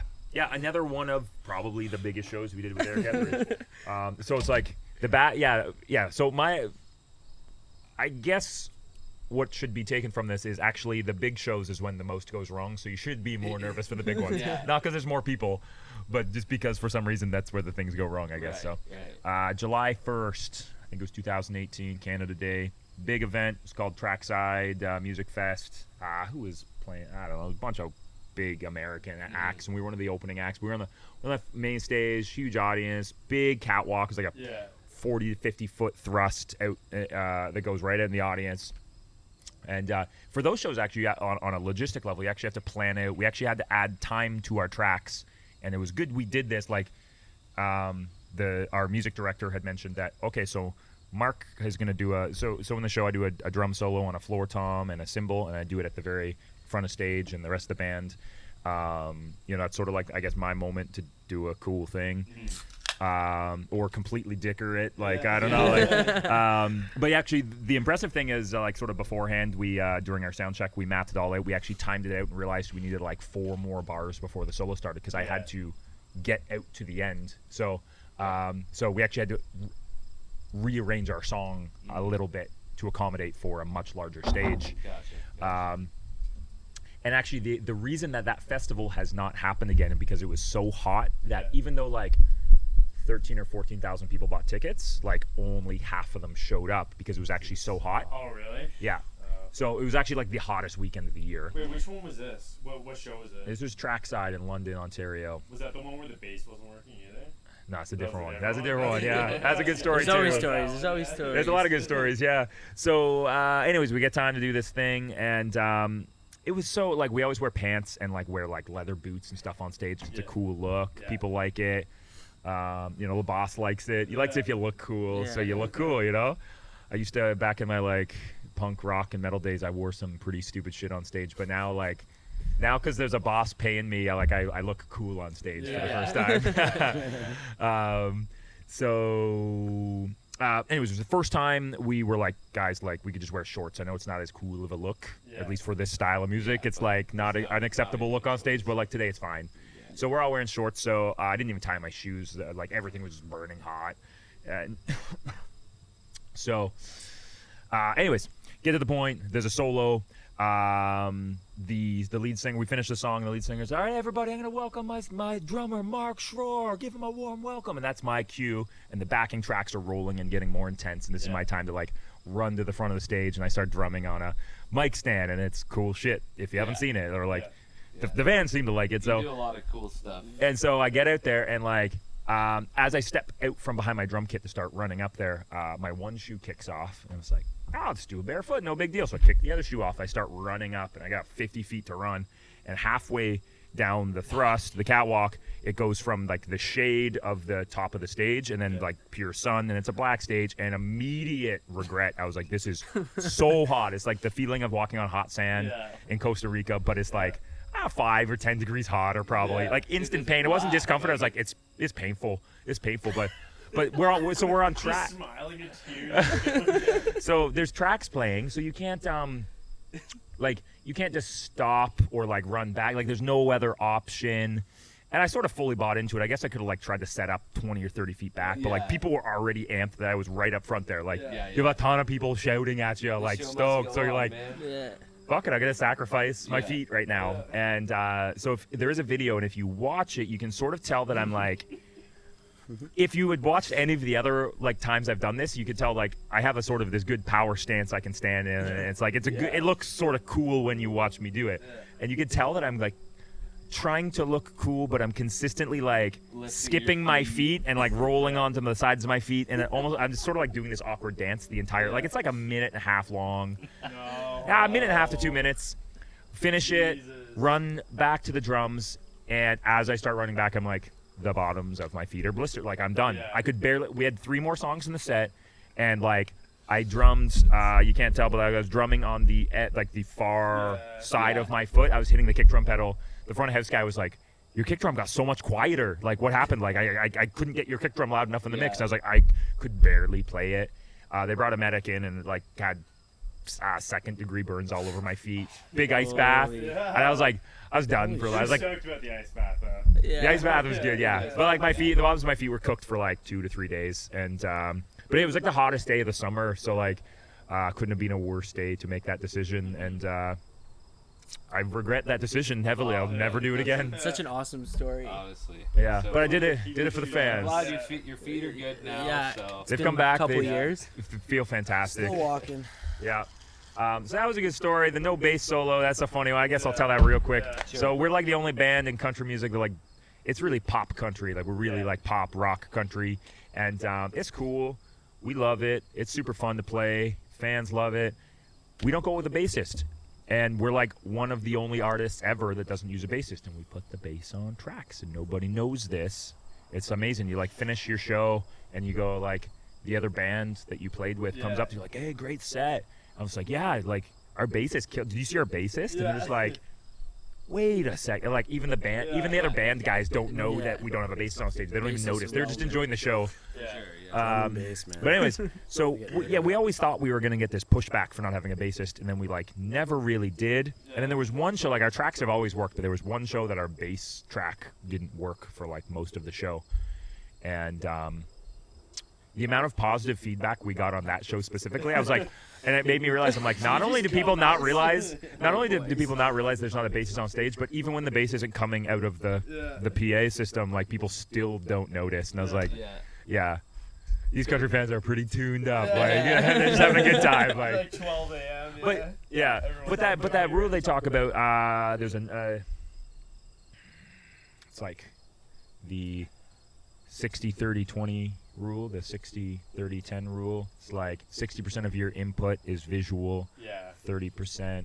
G: another one of probably the biggest shows we did with Eric Ethridge. So it's like the So I guess what should be taken from this is actually the big shows is when the most goes wrong. So you should be more nervous for the big ones, not because there's more people, but just because for some reason that's where the things go wrong. I guess July 1st, I think it was 2018, Canada Day. Big event. It's called Trackside Music Fest. Who was playing? I don't know. A bunch of big American acts, and we were one of the opening acts. We were on the main stage, huge audience, big catwalk. It was like a 40 to 50 foot thrust out that goes right in the audience. And for those shows, actually, on a logistic level, you actually have to plan out. We actually had to add time to our tracks, and it was good we did this. Like our music director had mentioned that. Okay, so Mark is going to do so in the show I do a drum solo on a floor tom and a cymbal, and I do it at the very front of stage, and the rest of the band. That's sort of like I guess my moment to do a cool thing. Or completely dicker it, like I don't know, but actually the impressive thing is like sort of beforehand we during our sound check we mapped it all out. We actually timed it out and realized we needed like 4 more bars before the solo started because I had to get out to the end. So we actually had to rearrange our song a little bit to accommodate for a much larger stage.
H: Gotcha.
G: And actually the reason that festival has not happened again is because it was so hot that even though like 13 or 14,000 people bought tickets, like only half of them showed up because it was actually so hot.
B: Oh, really?
G: Yeah. So it was actually like the hottest weekend of the year.
B: Wait, which one was this? What show was it?
G: This was Trackside in London, Ontario.
B: Was that the one where the bass wasn't working either?
G: No, it's a different one. That's a different one, yeah. That's a good story,
F: There's always
G: too.
F: stories. There's always stories.
G: There's a lot of good stories, yeah. So anyways, we get time to do this thing, and it was so, like, we always wear pants and, like, wear, like, leather boots and stuff on stage. It's a cool look. Yeah. People like it. The boss likes it. He likes it if you look cool, so you look cool, you know? I used to, back in my, like, punk rock and metal days, I wore some pretty stupid shit on stage, but now, like, because there's a boss paying me, I look cool on stage for the first time. Anyways, it was the first time we were like, guys, like, we could just wear shorts. I know it's not as cool of a look, at least for this style of music. It's, like, not an acceptable look on stage, but, like, today it's fine. So we're all wearing shorts, so I didn't even tie my shoes. Like, everything was just burning hot. Anyways, get to the point. There's a solo. the lead singer, we finished the song, the lead singer's, all right, everybody, I'm going to welcome my drummer, Mark Schroor. Give him a warm welcome. And that's my cue. And the backing tracks are rolling and getting more intense. And this is my time to, like, run to the front of the stage. And I start drumming on a mic stand. And it's cool shit if you haven't seen it. Or, like, the fans seem to like it.
H: You do a lot of cool stuff.
G: And so I get out there and, like, as I step out from behind my drum kit to start running up there, my one shoe kicks off. And I was like, I'll just do a barefoot, no big deal. So I kick the other shoe off. I start running up, and I got 50 feet to run. And halfway down the thrust, the catwalk, it goes from, like, the shade of the top of the stage and then, like, pure sun, and it's a black stage. And immediate regret. I was like, this is so hot. It's like the feeling of walking on hot sand in Costa Rica, but it's like 5 or 10 degrees hotter probably. Like, instant pain. It wasn't discomfort. I was like, it's painful. It's painful, but we're on track.
B: Just smiling at tears.
G: So there's tracks playing, so you can't you can't just stop or, like, run back. Like, there's no other option. And I sort of fully bought into it. I guess I could have, like, tried to set up 20 or 30 feet back, but like, people were already amped that I was right up front there. Like, you have a ton of people shouting at you, like, stoked. So you're like, fuck it, I'm gonna sacrifice my feet right now. And so if there is a video, and if you watch it, you can sort of tell that I'm like, if you had watched any of the other, like, times I've done this, you could tell, like, I have a sort of this good power stance I can stand in, and it's like, it's a good, it looks sort of cool when you watch me do it. And you could tell that I'm, like, trying to look cool, but I'm consistently, like, skipping my feet and, like, rolling onto the sides of my feet, and I'm just sort of, like, doing this awkward dance the entire, like, it's like a minute and a half long. Yeah, a minute and a half to 2 minutes. Finish it, run back to the drums, and as I start running back, I'm like, the bottoms of my feet are blistered. Like, I'm done. I could barely. We had 3 more songs in the set, and, like, I drummed. You can't tell, but I was drumming on the far side of my foot. I was hitting the kick drum pedal. The front of house guy was like, "Your kick drum got so much quieter. Like, what happened? Like, I couldn't get your kick drum loud enough in the mix." And I was like, I could barely play it. They brought a medic in and, like, had second-degree burns all over my feet. Big ice bath, and I was like, I was done for. I was like,
B: stoked about the ice bath.
G: the ice bath was good, but, like, my feet, the bottoms of my feet were cooked for, like, 2 to 3 days, and but it was, like, the hottest day of the summer, so, like, couldn't have been a worse day to make that decision, and I regret that decision heavily. I'll never do it again.
F: Such an awesome story.
H: Honestly.
G: Yeah,
H: So
G: but I did it for the fans.
H: glad your feet are good now.
F: Yeah.
H: So.
G: They've come back.
F: Couple
G: They
F: years.
G: feel fantastic.
E: Still walking.
G: Yeah. So that was a good story. The no bass solo, that's a funny one. I guess I'll tell that real quick. So we're, like, the only band in country music that, like, it's really pop country. Like, we're really like pop rock country, and it's cool. We love it. It's super fun to play. Fans love it. We don't go with a bassist, and we're, like, one of the only artists ever that doesn't use a bassist, and we put the bass on tracks, and nobody knows this. It's amazing. You, like, finish your show, and you go, like, the other band that you played with comes up to you, like, hey, great set. I was like, yeah, like, our bassist killed. Did you see our bassist? And they're just like, wait a second. Like, even the band, even the other band guys don't know that we don't have a bassist on stage. They don't even notice. They're just enjoying the show. But anyways, so we always thought we were gonna get this pushback for not having a bassist, and then we, like, never really did. And then there was one show, like, our tracks have always worked, but there was one show that our bass track didn't work for, like, most of the show, and the amount of positive feedback we got on that show specifically, I was like, and it made me realize, I'm like, not only do people not realize there's not a bassist on stage, but even when the bass isn't coming out of the PA system, like, people still don't notice. And I was like, yeah, these country fans are pretty tuned up. Like, they're just having a good time. Like
B: 12 a.m.
G: But that rule they talk about, there's it's like the 60-30-20 rule, the 60-30-10 rule. It's like 60% of your input is visual, 30%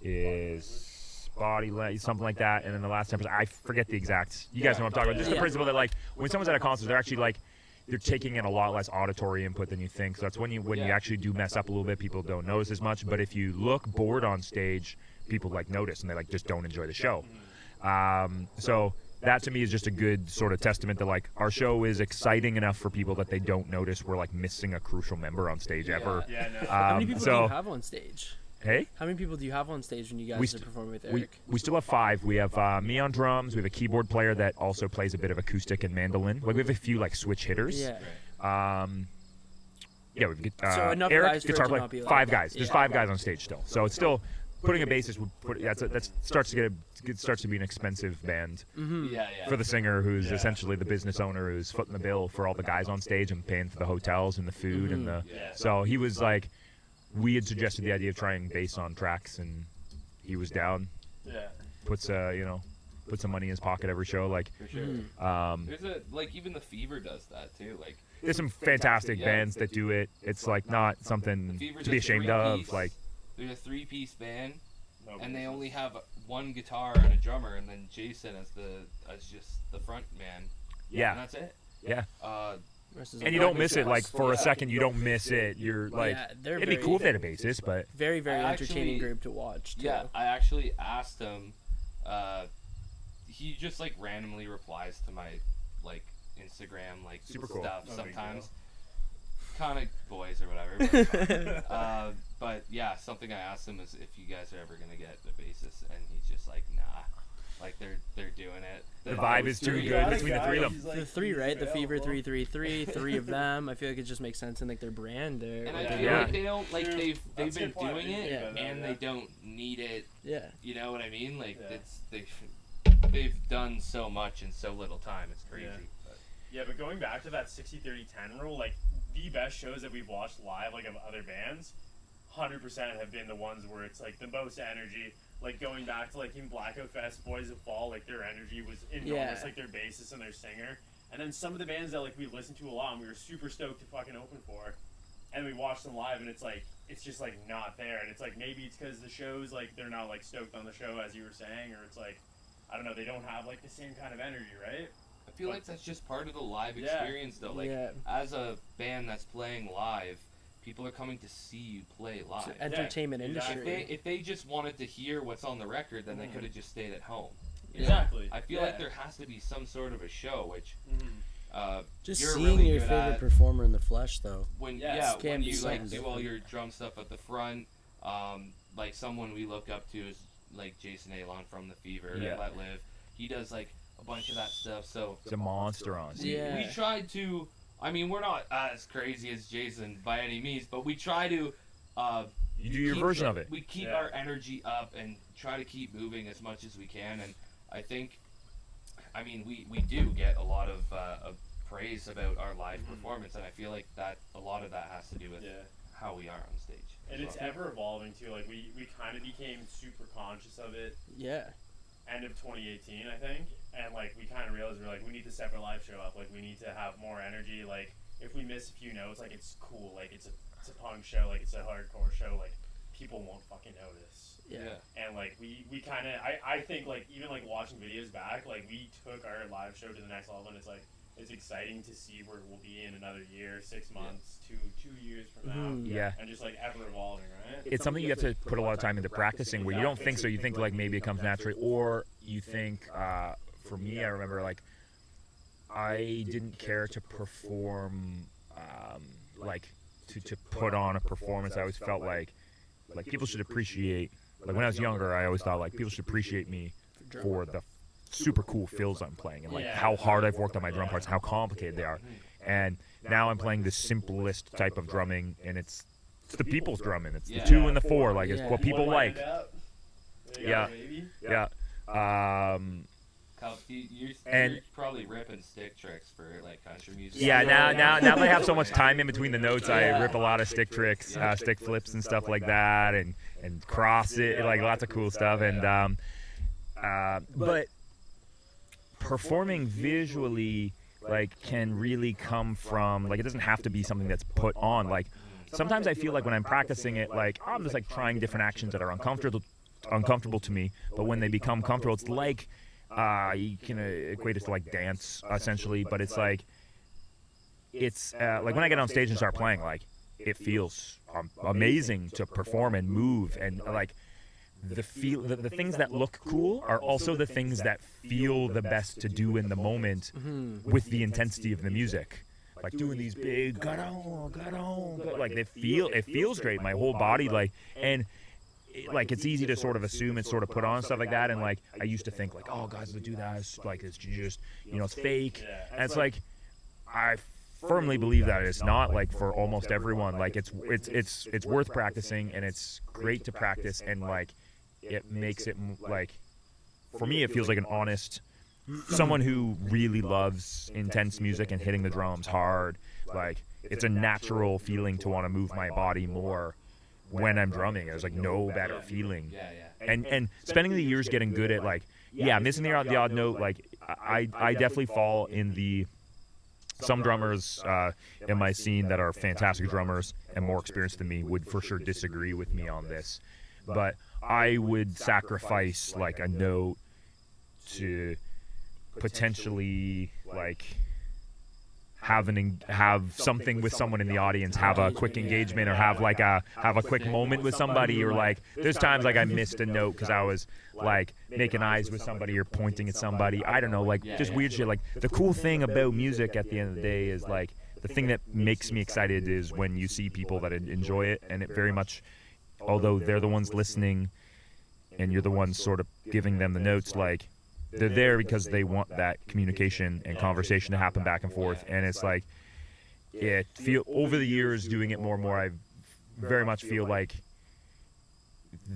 G: is body language, something like that, and then the last 10%, I forget the exact, you guys know what I'm talking about, just the principle that, like, when someone's at a concert, they're actually, like, they're taking in a lot less auditory input than you think. So that's when you actually do mess up a little bit, people don't notice as much. But if you look bored on stage, people, like, notice, and they, like, just don't enjoy the show. So that to me is just a good sort of testament that, like, our show is exciting enough for people that they don't notice we're, like, missing a crucial member on stage ever.
F: How many people do you have on stage?
G: Hey?
F: How many people do you have on stage when you guys are performing with Eric?
G: We still have 5. We have me on drums. We have a keyboard player that also plays a bit of acoustic and mandolin. Like, we have a few, like, switch hitters. We've
F: so enough
G: Eric,
F: guys for
G: guitar
F: it to
G: player,
F: not be like
G: 5
F: that.
G: guys. There's 5 guys on stage still. So it's still putting a bassist would put that starts to be an expensive band for the singer, who's essentially the business owner, who's footing the bill for all the guys on stage and paying for the hotels and the food and the. So he was like, we had suggested the idea of trying bass on tracks, and he was down.
B: Yeah.
G: Puts put some money in his pocket every show, like.
H: For sure. There's like even the Fever does that too, like.
G: There's some fantastic bands that do it. It's like not something to be ashamed of. Like,
H: there's a 3-piece band, and they only have one guitar and a drummer, and then Jason as just the front man.
G: Yeah.
H: And that's it.
G: Yeah.
F: And
G: you don't miss it. Like for a second, you don't miss it. You're like, it'd be cool if they had a bassist, but
F: very entertaining group to watch. Too.
H: Yeah, I actually asked him. He just like randomly replies to my like Instagram like
G: super cool
H: stuff sometimes, kind of boys or whatever. But yeah, something I asked him is if you guys are ever gonna get a bassist, and he's just like, nah. Like they're doing it.
G: The vibe is too good between the three of them.
F: Like, the three, right? The Fever 333, three of them. I feel like it just makes sense in like their brand.
H: And I feel like they don't like they've been doing it, and they don't need it.
F: Yeah.
H: You know what I mean? Like they've done so much in so little time. It's crazy.
B: Yeah, but going back to that 60-30-10 rule, like the best shows that we've watched live, like of other bands, 100% have been the ones where it's like the most energy. Like going back to like even Blackout Fest, Boys of Fall, like their energy was enormous, like their bassist and their singer. And then some of the bands that like we listened to a lot and we were super stoked to fucking open for, and we watched them live and it's like it's just like not there. And it's like maybe it's because the shows like they're not like stoked on the show as you were saying, or it's like I don't know, they don't have like the same kind of energy, right?
H: I feel like that's just part of the live experience though. Like as a band that's playing live, people are coming to see you play live.
F: It's entertainment industry.
H: If they just wanted to hear what's on the record, then they could have just stayed at home.
B: Exactly.
H: I feel like there has to be some sort of a show, which
E: just
H: you're
E: seeing
H: really
E: your
H: good
E: favorite
H: at.
E: performer in the flesh, though.
H: When
F: can
H: when
F: be
H: you like do
E: something
H: all
E: different.
H: your drum stuff at the front, like someone we look up to is like Jason Alon from the Fever, Let Live. He does like a bunch of that stuff. So
G: it's a monster on stage.
F: Yeah.
H: we tried to. I mean, we're not as crazy as Jason by any means, but we try to.
G: You do your version of it.
H: We keep our energy up and try to keep moving as much as we can, and I think, I mean, we do get a lot of praise about our live performance, and I feel like that a lot of that has to do with how we are on stage.
B: And it's ever evolving too. Like we kind of became super conscious of it.
F: Yeah.
B: End of 2018, I think, and like we kind of realized we're like we need to step our live show up. Like we need to have more energy. Like if we miss a few notes, like it's cool. Like it's a punk show. Like it's a hardcore show. Like people won't fucking notice.
F: Yeah.
B: And like we kind of I think like even like watching videos back, like we took our live show to the next level, and it's like it's exciting to see where we'll be in another year, 6 months, 2 years from now.
G: Yeah.
B: And just like ever evolving, right?
G: It's something you have to put a lot of time into practicing, where you don't think so. You think like maybe it comes naturally, or you think, for me, I remember like I didn't care to perform, like to put on a performance. I always felt like people should appreciate. Like when I was younger, I always thought like people should appreciate me for the super cool fills I'm playing and like how hard I've worked on my drum parts, how complicated they are. And now I'm playing the simplest type of drumming, and it's the people's drumming. It's the 2 and the 4, like it's what people like. Yeah.
H: You're probably ripping stick tricks for like country music.
G: Yeah, now that I have so much time in between the notes, I rip a lot of stick tricks, stick flips and stuff like that, and cross it, like lots of cool stuff. And but performing visually like can really come from like it doesn't have to be something that's put on. Like sometimes I feel like when I'm practicing it, like I'm just like trying different actions that are uncomfortable to me, but when they become comfortable, it's like you can equate it to like dance essentially, but it's like like when I get on stage and start playing, like it feels amazing to perform and move, and like the things that look cool are also the things that feel the best to do in the moment with the intensity of the music. Like doing these big got on, like it feels great. My whole body like it's easy to sort of assume it's sort of put on stuff like that, and like I used to think like, oh, guys that do that is like it's just it's fake, and it's like I firmly believe that it's not, like for almost everyone. Like it's worth practicing, and it's great to practice, and like it makes it like, for me, it feels like an honest, someone who really loves intense music and hitting the drums hard. Like, it's a natural feeling to want to move my body more when I'm drumming. There's like no better feeling. And spending the years getting good at like, missing the odd note. Like, I definitely fall in the, some drummers in my scene that are fantastic drummers and more experienced than me would for sure disagree with me on this. But I would sacrifice like a note to potentially like have something with someone in the audience, have a quick engagement, or have a quick moment with somebody, or like there's times like I missed a note because I was like making eyes with somebody or pointing at somebody. I don't know, like just weird shit. Like the cool thing about music at the end of the day is like the thing that makes me excited is when you see people that enjoy it, and it very much, although they're the ones listening and you're the ones sort of giving them the notes, like they're there because they want that communication and conversation to happen back and forth. And it's like, over the years doing it more and more, I very much feel like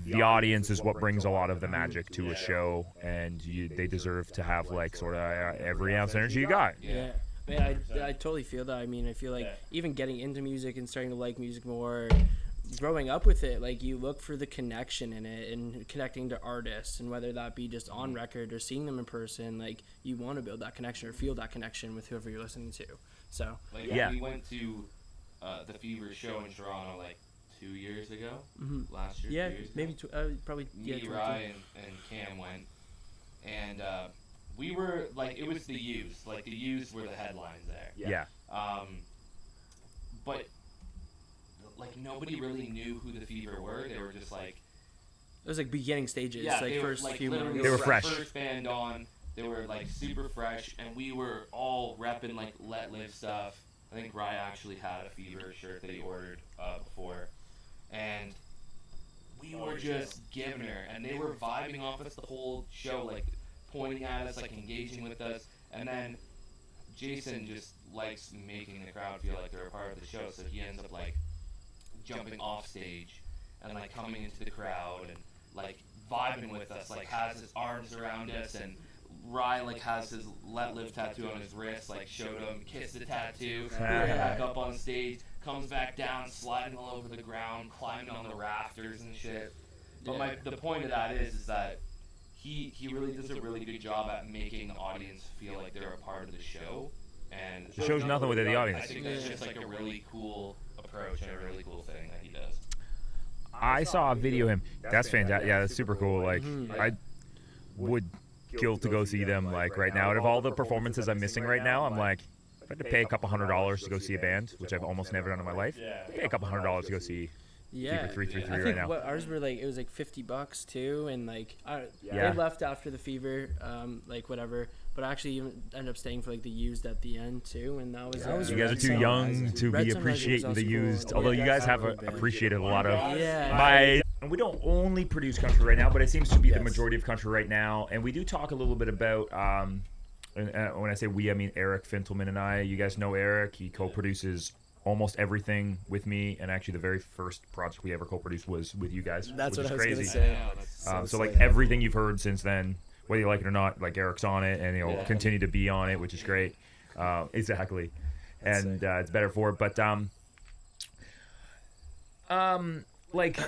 G: the audience is what brings a lot of the magic to a show, and they deserve to have like sort of every ounce of energy you got.
F: Yeah. Man, I totally feel that. I mean, I feel like even getting into music and starting to like music more, growing up with it, like you look for the connection in it and connecting to artists, and whether that be just on record or seeing them in person, like you want to build that connection or feel that connection with whoever you're listening to. So
H: like we went to the Fever show in Toronto like 2 years ago, last year.
F: Yeah,
H: 2 years
F: maybe
H: ago.
F: probably.
H: Me, Ryan, and Cam went, and we were like, it was the Used. Like the Used were the headlines there.
G: Yeah.
H: But like nobody really knew who the Fever were. They were just like,
F: it was like beginning stages,
H: yeah,
F: like
H: they
F: first
H: were, like,
F: few
H: literally
F: months.
G: They were
H: the
G: fresh.
H: First band on. They were like super fresh, and we were all repping like Let Live stuff. I think Ryan actually had a Fever shirt that he ordered before, and we were just giving her, and they were vibing off us the whole show, like pointing at us, like engaging with us. And then Jason just likes making the crowd feel like they're a part of the show, so he ends up like jumping off stage and like coming into the crowd and like vibing with us, like has his arms around us, and Rye like has his Let Live tattoo on his wrist, like showed him, kissed the tattoo, back up on stage, comes back down, sliding all over the ground, climbing on the rafters and shit. But the point of that is that he really does a really good job at making the audience feel like they're a part of the show. And
G: The show's nothing without the audience.
H: I think that's just like a really cool approach and a really cool thing that he does.
G: I saw a video of him. That's fantastic. Yeah, that's super cool. Like, I would kill to go see them, like, right now. Out of all the performances I'm missing right now, I'm like, if I had to pay a couple $100 to go see a band, which I've almost never done in my life, I'd pay a couple $100 to go see Fever 333
F: I
G: right
F: think
G: now.
F: what ours were like, it was like $50 too, and like
G: Yeah.
F: they left after the Fever, like whatever. But I actually even ended up staying for like the Used at the end too, and that was.
G: You guys are too young to be appreciating the Used, although you guys have appreciated a lot of my. And we don't only produce country right now, but it seems to be the majority of country right now. And we do talk a little bit about, when I say we, I mean Eric Fintelman and I. You guys know Eric. He co-produces almost everything with me, and actually the very first project we ever co-produced was with you guys.
E: That's
G: which
E: what I
G: is
E: was
G: crazy.
E: gonna say.
G: So like everything you've heard since then, whether you like it or not, like Eric's on it, and he'll continue to be on it, which is great. Exactly, and it's better for it. But like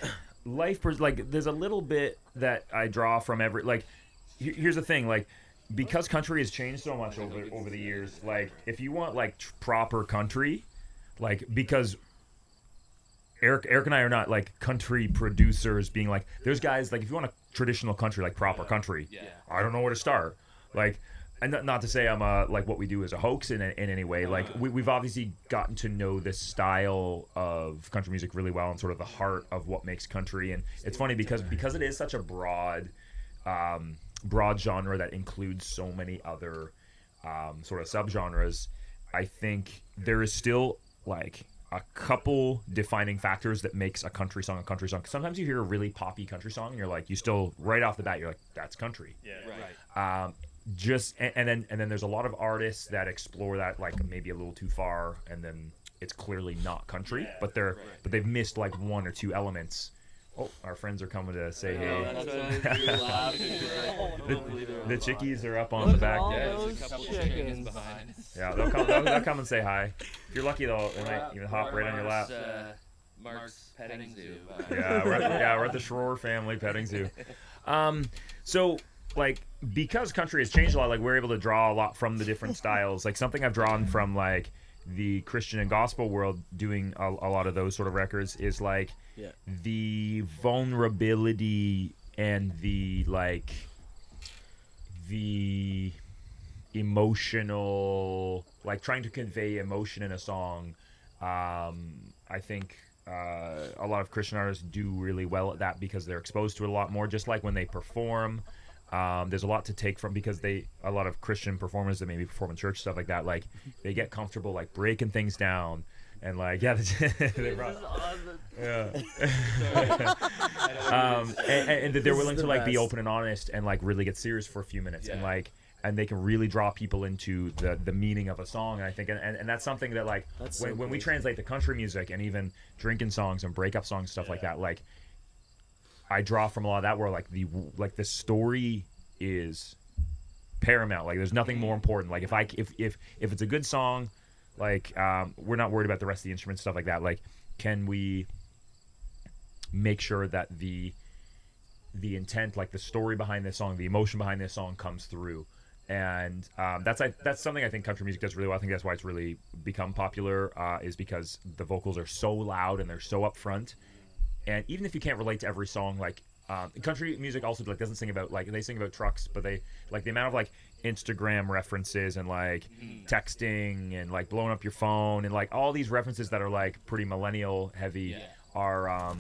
G: life, like there's a little bit that I draw from every. Like, here's the thing, like, because country has changed so much over the years. Like, if you want like proper country, like, because Eric and I are not like country producers, being like, there's guys like, if you want a traditional country, like proper country, I don't know where to start. Like, and not to say I'm like what we do is a hoax in any way. Like, we've obviously gotten to know this style of country music really well, and sort of the heart of what makes country. And it's funny because it is such a broad genre that includes so many other sort of subgenres. I think there is still like a couple defining factors that makes a country song a country song. Sometimes you hear a really poppy country song and you're like, you still right off the bat, you're like, that's country.
B: Yeah,
H: Right.
G: And then there's a lot of artists that explore that like maybe a little too far, and then it's clearly not country, but they've missed like one or two elements Oh, our friends are coming to say
H: Oh,
G: hey.
H: that's what you're laughing.
G: The chickies are up on the back.
F: all
H: Yeah,
G: There.
H: there's a couple chickens behind us.
G: Yeah, they'll come and say hi. If you're lucky, they might even hop right on your lap.
H: Mark's petting zoo.
G: Yeah, we're at the Schroor family petting zoo. So like because country has changed a lot, like we're able to draw a lot from the different styles. Like something I've drawn from like the Christian and gospel world doing a lot of those sort of records is like the vulnerability and the like the emotional, like trying to convey emotion in a song. I think a lot of Christian artists do really well at that because they're exposed to it a lot more. Just like when they perform, there's a lot to take from because a lot of Christian performers that maybe perform in church, stuff like that, like they get comfortable like breaking things down and like and that they're willing to like be open and honest and like really get serious for a few minutes and like. And they can really draw people into the meaning of a song, and I think, and that's something that like when we translate the country music and even drinking songs and breakup songs, stuff like that, like I draw from a lot of that where like the story is paramount. Like there's nothing more important. Like if it's a good song, like we're not worried about the rest of the instruments, stuff like that. Like can we make sure that the intent, like the story behind this song, the emotion behind this song comes through. And that's something I think country music does really well. I think that's why it's really become popular, is because the vocals are so loud and they're so upfront. And even if you can't relate to every song, like country music also like doesn't sing about, like they sing about trucks, but they like the amount of like Instagram references and like texting and like blowing up your phone and like all these references that are like pretty millennial heavy are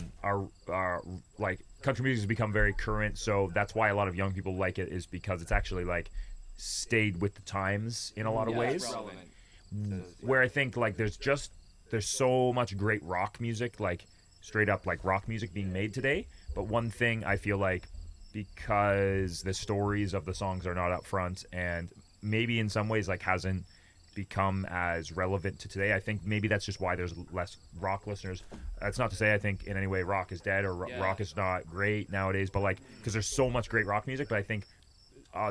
G: like country music has become very current. So that's why a lot of young people like it, is because it's actually like stayed with the times in a lot of ways. Where I think like there's so much great rock music, like straight up like rock music being made today. But one thing I feel like, because the stories of the songs are not up front and maybe in some ways like hasn't become as relevant to today, I think maybe that's just why there's less rock listeners. That's not to say I think in any way rock is dead or rock is not great nowadays, but like because there's so much great rock music, but I think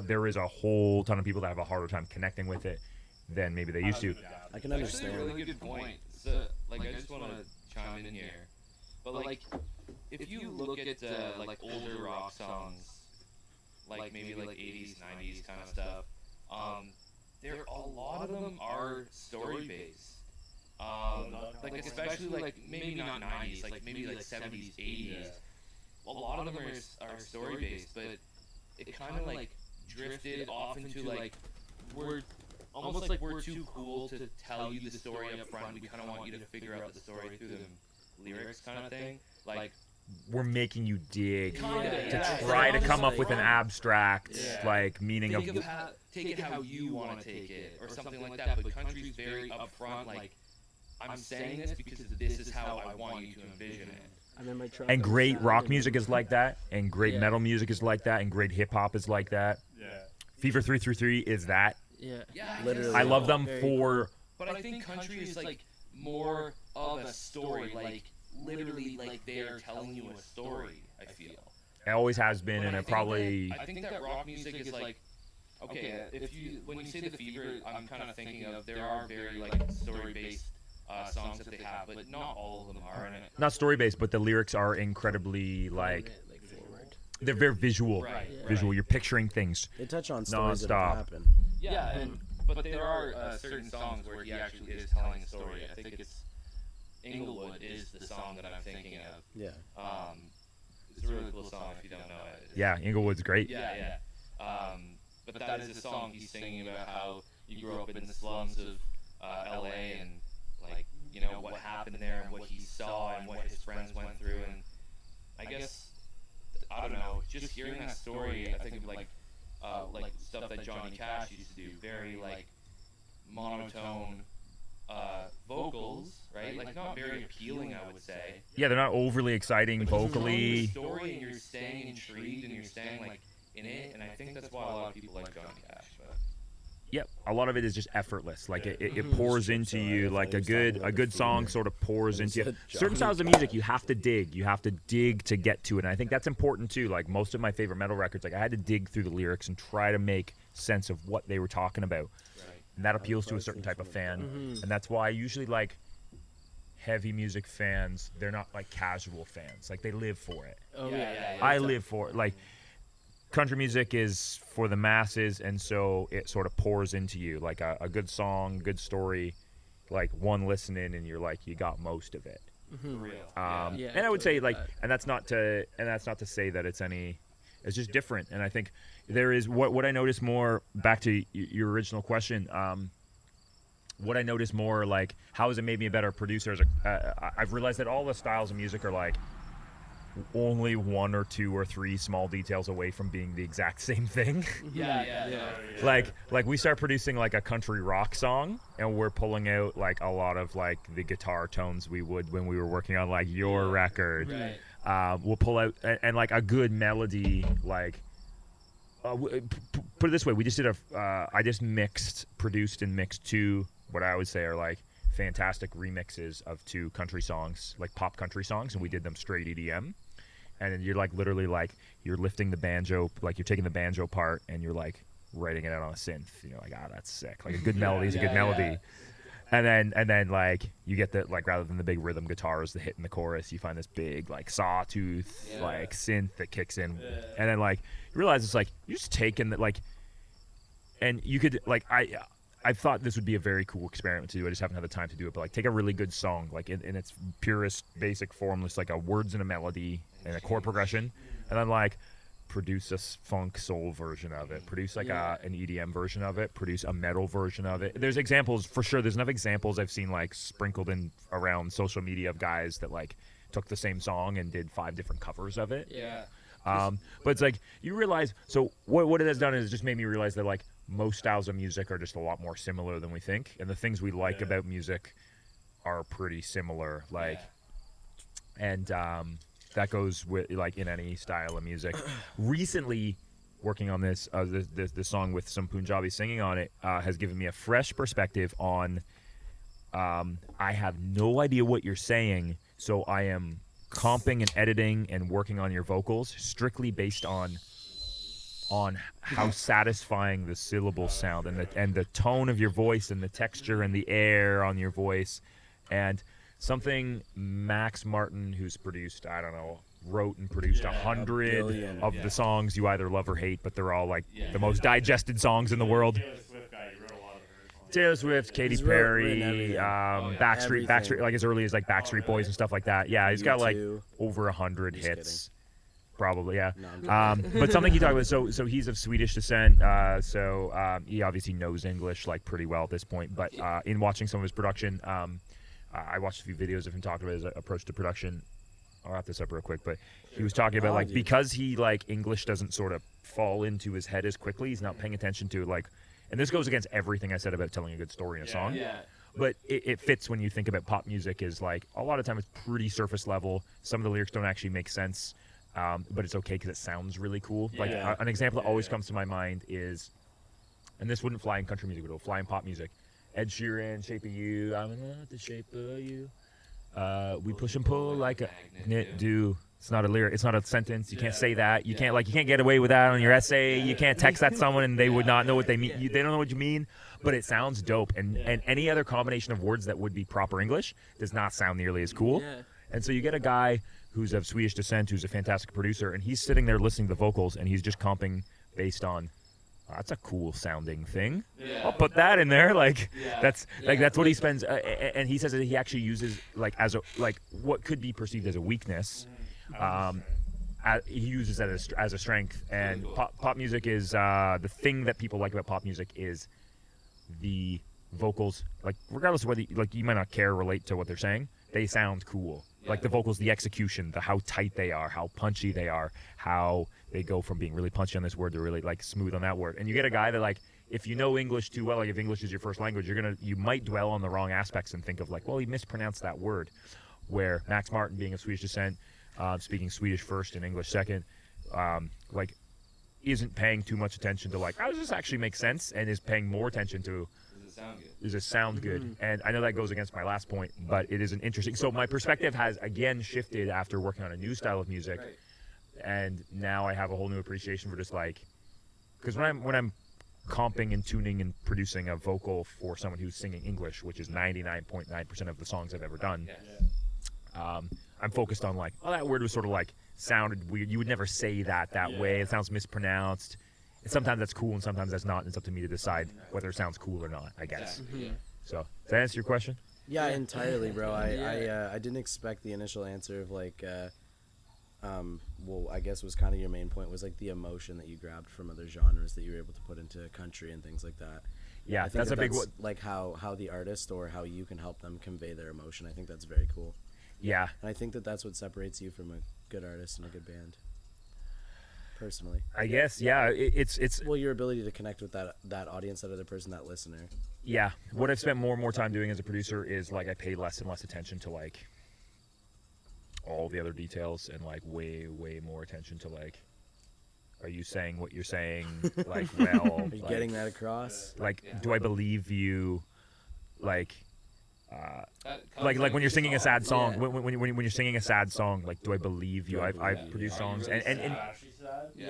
G: there is a whole ton of people that have a harder time connecting with it than maybe they used to.
E: I can understand.
H: Actually, a really good point. So, like, I just want to chime in here. But like, if you look at like older rock songs, like maybe like 80s, 90s kind of stuff, a lot of them are story based. Like especially like maybe not 90s, like maybe like 70s, 80s. A lot of them are story based, but it kind of like drifted off into like we're almost like we're too cool to tell you the story up front. We kind of want you to figure out the story through the lyrics, kind of thing. Like
G: we're making you dig
H: to
G: try to come up with an abstract like meaning of
H: take it how you want to take it or something like that. But country's very upfront. Like I'm saying this because this is how I want you to envision it.
G: And great rock music is like that, and great metal music is like that, and great hip hop is like that. Fever 333 is that.
E: Literally.
G: I love them for.
H: But I think country is like more of a story, like literally like they're telling you a story. I feel.
G: It always has been, and it probably.
H: I think that rock music is like. Okay, when you say the Fever, I'm kind of thinking of there are very like story based songs that they have, but not all of them are. And
G: not story based, but the lyrics are incredibly like they're very visual. Visual. You're picturing things.
E: They touch on stories that
G: nonstop.
E: have happened.
H: But there are certain songs where he actually is telling a story. I think it's Inglewood is the song that I'm thinking of.
E: Yeah.
H: It's a really cool song if you don't know it.
G: Yeah, Inglewood's great.
H: Yeah. But that is a song he's singing about how he grew up in the slums of LA and like, you know, what happened there and what he saw and what his friends went through. And I guess, I don't know, just hearing that story, I think of like stuff that Johnny Cash used to do, very like monotone vocals, right? Like not very appealing, I would say.
G: Yeah, they're not overly exciting
H: but
G: vocally.
H: The story, and you're staying intrigued and you're staying like in it, and I think that's why a lot of people like Johnny Cash. But
G: Yep, a lot of it is just effortless. Like it pours into you. Like a good song sort of pours into you. Certain styles of music you have to dig. You have to dig to get to it. And I think that's important too. Like most of my favorite metal records, like I had to dig through the lyrics and try to make sense of what they were talking about. And that appeals to a certain type of fan. And that's why I usually like heavy music fans. They're not like casual fans. Like they live for it.
F: Oh yeah.
G: I live for it. Like country music is for the masses, and so it sort of pours into you. Like a good song, good story, like one listening, and you're like, you got most of it. And I would say like, and that's not to say that it's just different. And I think there is what I notice more, back to your original question, what I notice more, like, how has it made me a better producer? I've realized that all the styles of music are like only 1 or 2 or 3 small details away from being the exact same thing. Like we start producing like a country rock song, and we're pulling out like a lot of like the guitar tones we would when we were working on like your record. We'll pull out and like a good melody, like put it this way, we just did I just produced and mixed 2 what I would say are like fantastic remixes of 2 country songs, like pop country songs, and we did them straight EDM. And then you're like literally like you're lifting the banjo, like you're taking the banjo part and you're like writing it out on a synth. You're like, that's sick. Like a good melody is a good melody. And then like you get the, like, rather than the big rhythm guitars that hit in the chorus, you find this big like sawtooth like synth that kicks in. And then like you realize it's like you're just taking that, like, and you could like I thought this would be a very cool experiment to do. I just haven't had the time to do it. But like, take a really good song, like in its purest basic form, just like a words and a melody and a chord progression, and then like produce a funk soul version of it, produce like an EDM version of it, produce a metal version of it. There's examples for sure. There's enough examples I've seen like sprinkled in around social media of guys that like took the same song and did 5 different covers of it. But it's like you realize. So what it has done is just made me realize that like most styles of music are just a lot more similar than we think, and the things we like about music are pretty similar. Like, and that goes with like in any style of music. Recently, working on this song with some Punjabi singing on it has given me a fresh perspective on. I have no idea what you're saying, so I am comping and editing and working on your vocals strictly based on how satisfying the syllables sound and the tone of your voice and the texture and the air on your voice. And something Max Martin, who's produced, I don't know, wrote and produced 100 of the songs you either love or hate, but they're all like the most digested songs in the world. Taylor Swift, Katy Perry, Backstreet, like as early as like Backstreet Boys and stuff like that. Yeah, he's got like over 100 hits. Probably, yeah. But something he talked about, so he's of Swedish descent, so he obviously knows English like pretty well at this point. But in watching some of his production, I watched a few videos of him talking about his approach to production. I'll wrap this up real quick, but he was talking about like because he like English doesn't sort of fall into his head as quickly, he's not paying attention to like, and this goes against everything I said about telling a good story in a song. But it fits when you think about pop music. Is like a lot of time it's pretty surface level. Some of the lyrics don't actually make sense. But it's okay because it sounds really cool. Like an example that always comes to my mind is, and this wouldn't fly in country music, but it'll fly in pop music. Ed Sheeran, "Shape of You." I'm in love with the shape of you. We push and pull like a knit do. It's not a lyric. It's not a sentence. You can't say that. You can't get away with that on your essay. You can't text that to someone and they would not know what they mean. They don't know what you mean, but it sounds dope. And any other combination of words that would be proper English does not sound nearly as cool. And so you get a guy who's of Swedish descent, who's a fantastic producer, and he's sitting there listening to the vocals, and he's just comping based on, that's a cool sounding thing. I'll put that in there. Like that's what he spends. And he says that he actually uses like as a like what could be perceived as a weakness. He uses that as a strength. And pop music is the thing that people like about pop music is the vocals. Like regardless of whether you might not care or relate to what they're saying, they sound cool. Like the vocals, the execution, how tight they are, how punchy they are, how they go from being really punchy on this word to really like smooth on that word. And you get a guy that like, if you know English too well, like if English is your first language, you might dwell on the wrong aspects and think of like, well, he mispronounced that word. Where Max Martin, being of Swedish descent, speaking Swedish first and English second, like isn't paying too much attention to like, how does this actually make sense, and is paying more attention to, does it sound good? And I know that goes against my last point, but it is an interesting. So my perspective has again shifted after working on a new style of music, and now I have a whole new appreciation for just like, because when I'm comping and tuning and producing a vocal for someone who's singing English, which is 99.9% of the songs I've ever done, I'm focused on like, oh, that word was sort of like sounded weird. You would never say that way. It sounds mispronounced. And sometimes that's cool and sometimes that's not. And it's up to me to decide whether it sounds cool or not, I guess. So, does that answer your question?
E: Yeah, entirely, bro. I didn't expect the initial answer of like, well, I guess was kind of your main point was like the emotion that you grabbed from other genres that you were able to put into country and things like that.
G: Yeah,
E: I think
G: that's a big one.
E: Like how the artist or how you can help them convey their emotion. I think that's very cool.
G: Yeah.
E: And I think that's what separates you from a good artist and a good band. Personally,
G: I guess, yeah, it's
E: well, your ability to connect with that audience, that other person, that listener.
G: Yeah, what I've spent more and more time doing as a producer is like I pay less and less attention to like all the other details and like way more attention to like, are you saying what you're saying like well?
E: Are you
G: like,
E: getting that across?
G: Like, do I believe you? Like. Like when you're singing a sad song, when you're singing a sad song, like, do I believe you? I've produced songs and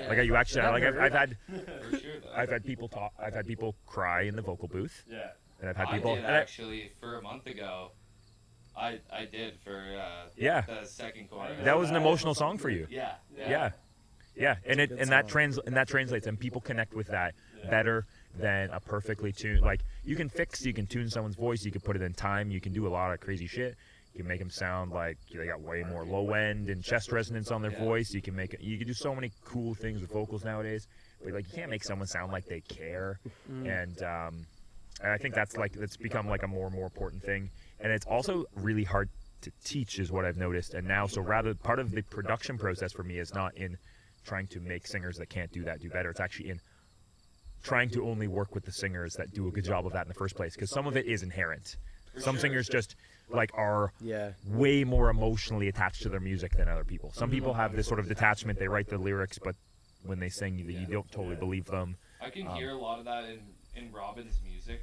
G: like, are you actually like I've had people talk, I've had people cry in the vocal booth. Yeah. And I've had people.
H: I did actually for a month ago. I did for the second chorus.
G: That was an emotional song for you.
H: Yeah.
G: And that translates, and people connect with that better than a perfectly tuned. Like, you can tune someone's voice, you can put it in time, you can do a lot of crazy shit. You can make them sound like they got way more low end and chest resonance on their voice. You can do so many cool things with vocals nowadays. But like, you can't make someone sound like they care. And I think that's become like a more and more important thing. And it's also really hard to teach, is what I've noticed. And now, so rather, part of the production process for me is not in trying to make singers that can't do that do better. It's actually in trying to only work with the singers that do a good job of that in the first place, because some of it is inherent. Some singers just like are way more emotionally attached to their music than other people. Some people have this sort of detachment. They write the lyrics, but when they sing, you don't totally believe them.
H: I can hear a lot of that in Robin's music.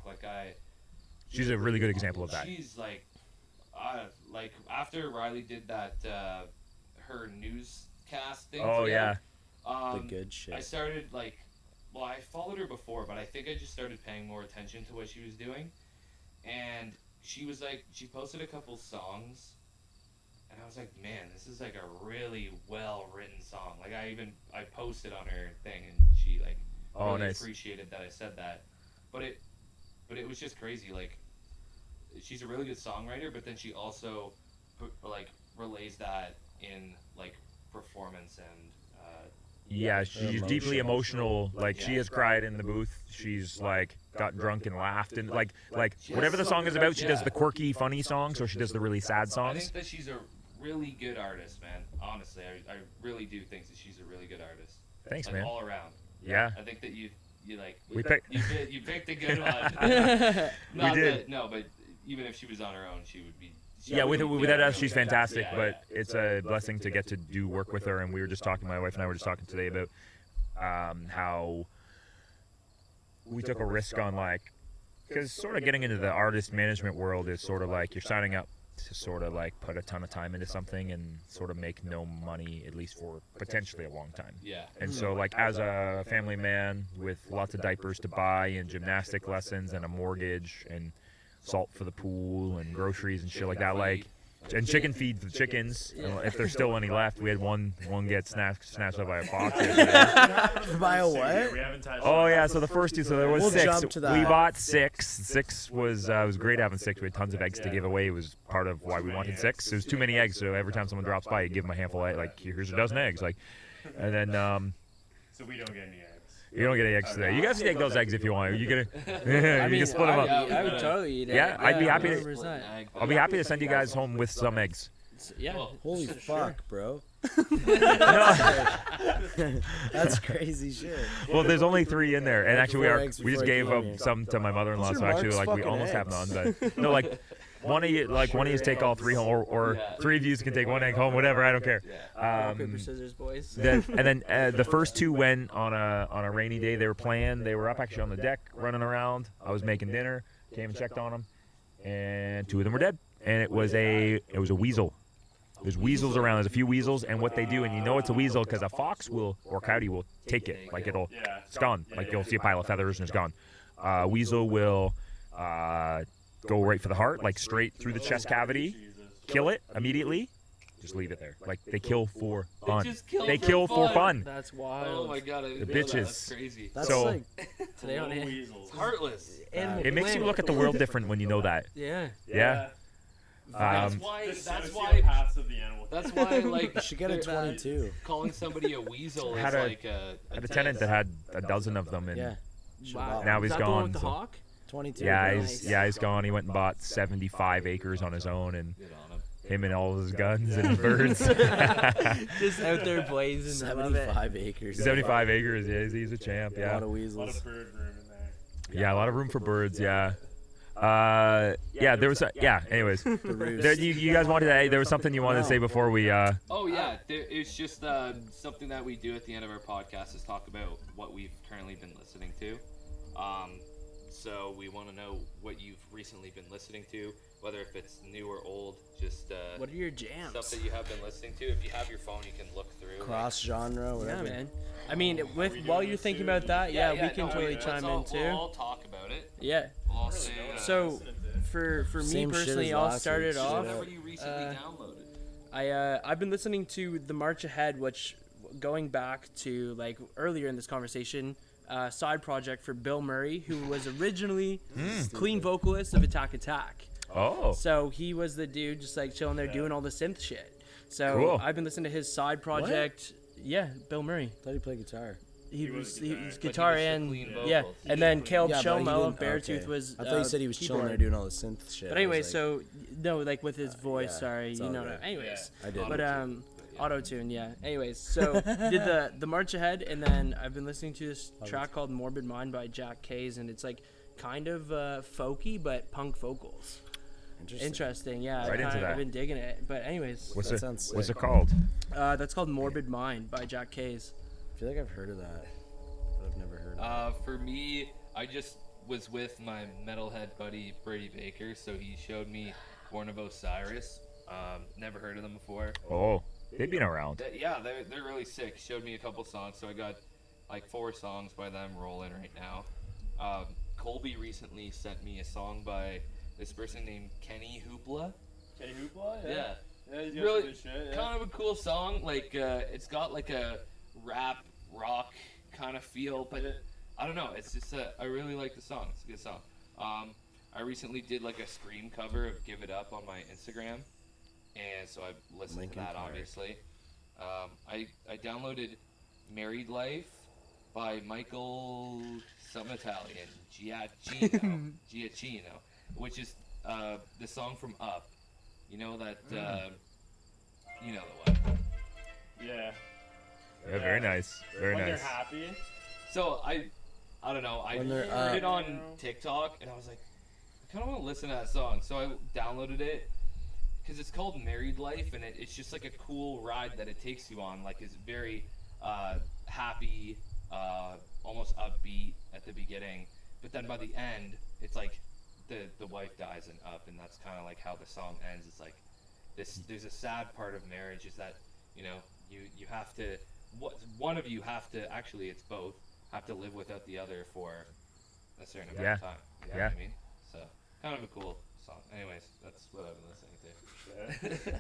G: She's a really good example of that.
H: She's like after Riley did that her newscast thing.
G: Oh
H: together,
E: the good shit.
H: I started I followed her before, but I think I just started paying more attention to what she was doing. And she was she posted a couple songs, and I was like, man, this is like a really well written song. Like, I posted on her thing, and she really
G: nice.
H: appreciated that I said that. But it was just crazy. Like, she's a really good songwriter, but then she also relays that in performance and
G: she's deeply emotional. She has cried in the booth. She's got drunk and laughed, and whatever the song is about, she does the quirky, funny songs, or she does the really sad songs.
H: I think that she's a really good artist, man. Honestly, I really do think that she's a really good artist.
G: Thanks, man.
H: All around.
G: Yeah.
H: I think that you
G: picked
H: a good one. But even if she was on her own, she would be.
G: Without us, she's fantastic, but it's a blessing to get to do work with her. And we were just talking, my wife and I were just talking today about how we took a risk on because sort of getting into the artist management world is sort of you're signing up to sort of put a ton of time into something and sort of make no money, at least for potentially a long time.
H: Yeah.
G: And so as a family man with lots of diapers to buy and gymnastic lessons and a mortgage and salt for the pool and groceries and shit like that, and chicken feed for the chickens, if there's still any left. We had one get snatched up by a fox.
E: By a what?
G: Oh yeah, so the first two, so there was
E: We'll
G: 6.
E: jump to that.
G: We bought 6. 6 was it was great having 6. We had tons of eggs to give away. It was part of why we wanted 6. There's too many eggs, so every time someone drops by, you give them a handful of here's a dozen eggs, and then
B: So we don't get any eggs.
G: You don't get any eggs today. You guys can take those eggs if you want. You can split them up.
F: I would totally eat it.
G: Yeah, I'd be happy to.
F: 100%.
G: I'll be happy to send you guys home with some eggs.
F: Yeah.
E: Holy fuck, bro. That's crazy shit.
G: Well, there's only 3 in there, and actually we just gave
E: before I came
G: some to my mother-in-law,
E: Those
G: so
E: are
G: actually
E: Mark's
G: we
E: fucking
G: almost have
E: eggs.
G: none. But no, one of you take all three home, or three of you can take one egg home, whatever. I don't care.
F: Rock, paper, scissors, boys.
G: And then the first two went on a rainy day. They were playing. They were up actually on the deck running around. I was making dinner. Came and checked on them, and two of them were dead. And it was a weasel. There's weasels around. There's a few weasels, and what they do, and you know it's a weasel because a fox or coyote will take it. Like it's gone. Like you'll see a pile of feathers and it's gone. Weasel will go right for the heart, like straight through the chest cavity, kill it immediately, just leave it there. Like they kill for fun. They kill for fun.
F: That's wild.
H: Oh my god,
G: The bitches.
H: That's crazy.
E: That's
G: So-
E: like
F: Today on it.
H: It's heartless.
G: It makes you look at the world different when you know that.
F: Yeah.
G: Yeah.
H: That's
G: Um,
H: why.
B: The
H: That's why.
B: sociopaths of the animal.
H: That's why. Like
E: you should get a 22.
H: calling somebody a weasel is
G: Had a-
H: like a
G: I had a tenant that had a dozen of them, and
E: Yeah.
F: Wow.
G: Now
F: Is
G: he's
F: that the one
G: gone,
F: with the
G: so-
F: hawk?
E: 22.
G: yeah,
E: bro.
G: he's gone. He went and bought 75 acres on his own, and
H: Good on him.
G: him and all his guns and birds.
F: Just out there blazing. I love it.
E: 75 acres.
G: 75 acres. Yeah, he's a champ.
E: A
G: Yeah.
E: lot of
B: A lot
E: weasels.
B: of bird room in there.
G: Yeah, a lot of room for birds. Yeah. There was. Anyways,
E: The roost.
G: there, you guys wanted to. There was something you wanted to say before we.
H: Oh yeah, it's just something that we do at the end of our podcast is talk about what we've currently been listening to. So we want to know what you've recently been listening to, whether if it's new or old. Just
F: What are your jams?
H: stuff that you have been listening to. If you have your phone, you can look through.
E: Cross genre,
F: Yeah,
E: whatever.
F: man. I mean, while you're thinking about that, yeah, we can totally chime in too.
H: We'll all talk about it.
F: Yeah.
H: We'll all say.
F: So, for me
E: Same shit
F: personally,
E: as
F: I'll
E: last
F: start
E: week.
F: it off.
H: whatever you recently downloaded.
F: I've been listening to The March Ahead, which, going back to like earlier in this conversation, side project for Bill Murray, who was originally clean vocalist of Attack Attack.
G: Oh.
F: So he was the dude just like chilling there doing all the synth shit. So
G: Cool.
F: I've been listening to his side project. Yeah, Bill Murray.
E: I thought he played guitar.
F: He's
H: But
F: guitar
H: he was the
F: and
H: clean
F: yeah,
H: vocals.
F: and then Caleb
E: Yeah, but he
F: Shomo of
E: didn't-
F: Beartooth
E: okay.
F: was.
E: I thought you said he was chilling
F: keyboard.
E: there doing all the synth shit.
F: But
E: I
F: anyway,
E: was like,
F: so no, like with his voice.
E: yeah,
F: sorry,
E: it's
F: you
E: all
F: know.
E: good.
F: Anyways,
E: I did.
F: but auto tune, yeah. Anyways, so did the March Ahead, and then I've been listening to this track called Morbid Mind by Jack Kays, and it's like kind of folky but punk vocals. Interesting, yeah.
G: Right into that.
F: I've been digging it. But anyways,
G: What's
E: That
G: it?
E: sounds
G: What's
E: sick.
G: it called?
F: that's called Morbid Mind by Jack Kays.
E: I feel like I've heard of that, but I've never heard of it.
H: For me, I just was with my metalhead buddy Brady Baker, so he showed me Born of Osiris. Never heard of them before.
G: Oh, they've been around.
H: Yeah, they're really sick. Showed me a couple songs, so I got like 4 songs by them rolling right now. Colby recently sent me a song by this person named Kenny Hoopla.
B: Kenny Hoopla?
H: Yeah.
B: Yeah, he's got
H: Really
B: some good shit, yeah.
H: kind of a cool song. Like it's got like a rap rock kind of feel, but I don't know. It's just I really like the song. It's a good song. I recently did like a Scream cover of "Give It Up" on my Instagram, and so I listened
E: Linkin
H: to that.
E: Park.
H: Obviously, I downloaded "Married Life" by Michael some Italian Giacchino, which is the song from Up. You know that. You know the one.
B: Yeah.
G: Yeah, very nice. Very
B: When
G: nice.
B: they're happy.
H: So I don't know. I
E: When they're
H: heard
E: up.
H: it on TikTok, and I was like, I kind of want to listen to that song. So I downloaded it because it's called "Married Life," and it's just like a cool ride that it takes you on. Like it's very happy, almost upbeat at the beginning, but then by the end, it's like the wife dies and Up, and that's kind of like how the song ends. It's like this. There's a sad part of marriage is that you have to. One of you have to, actually it's both, have to live without the other for a certain amount of time. You know what I mean? So, kind of a cool song. Anyways, that's what I've been listening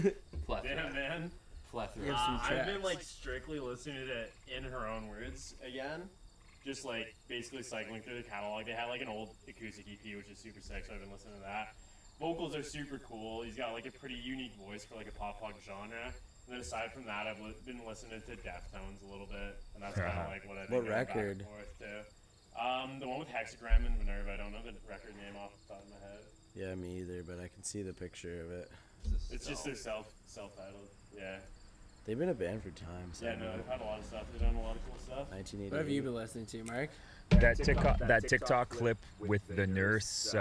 H: to. Plethora.
B: Damn, man.
H: Plethora.
F: Yeah, some
B: I've been
F: tracks.
B: like strictly listening to it in her own words again. Just like basically cycling through the catalog. They had like an old acoustic EP, which is super sick, so I've been listening to that. Vocals are super cool. He's got like a pretty unique voice for like a pop punk genre. And then aside from that, I've been listening to Deftones a little bit, and that's kind of like what I've been
E: What
B: going back and
E: record?
B: forth to. The one with Hexagram and Minerva. I don't know the record name off the top of my head.
E: Yeah, me either, but I can see the picture of it.
B: It's just their self-titled. Yeah.
E: They've been a band for time. So
B: Yeah, no, they've had a lot of stuff. They've done a lot of cool stuff.
E: 1988.
F: What have you been listening to, Mark?
G: That TikTok clip with the nurse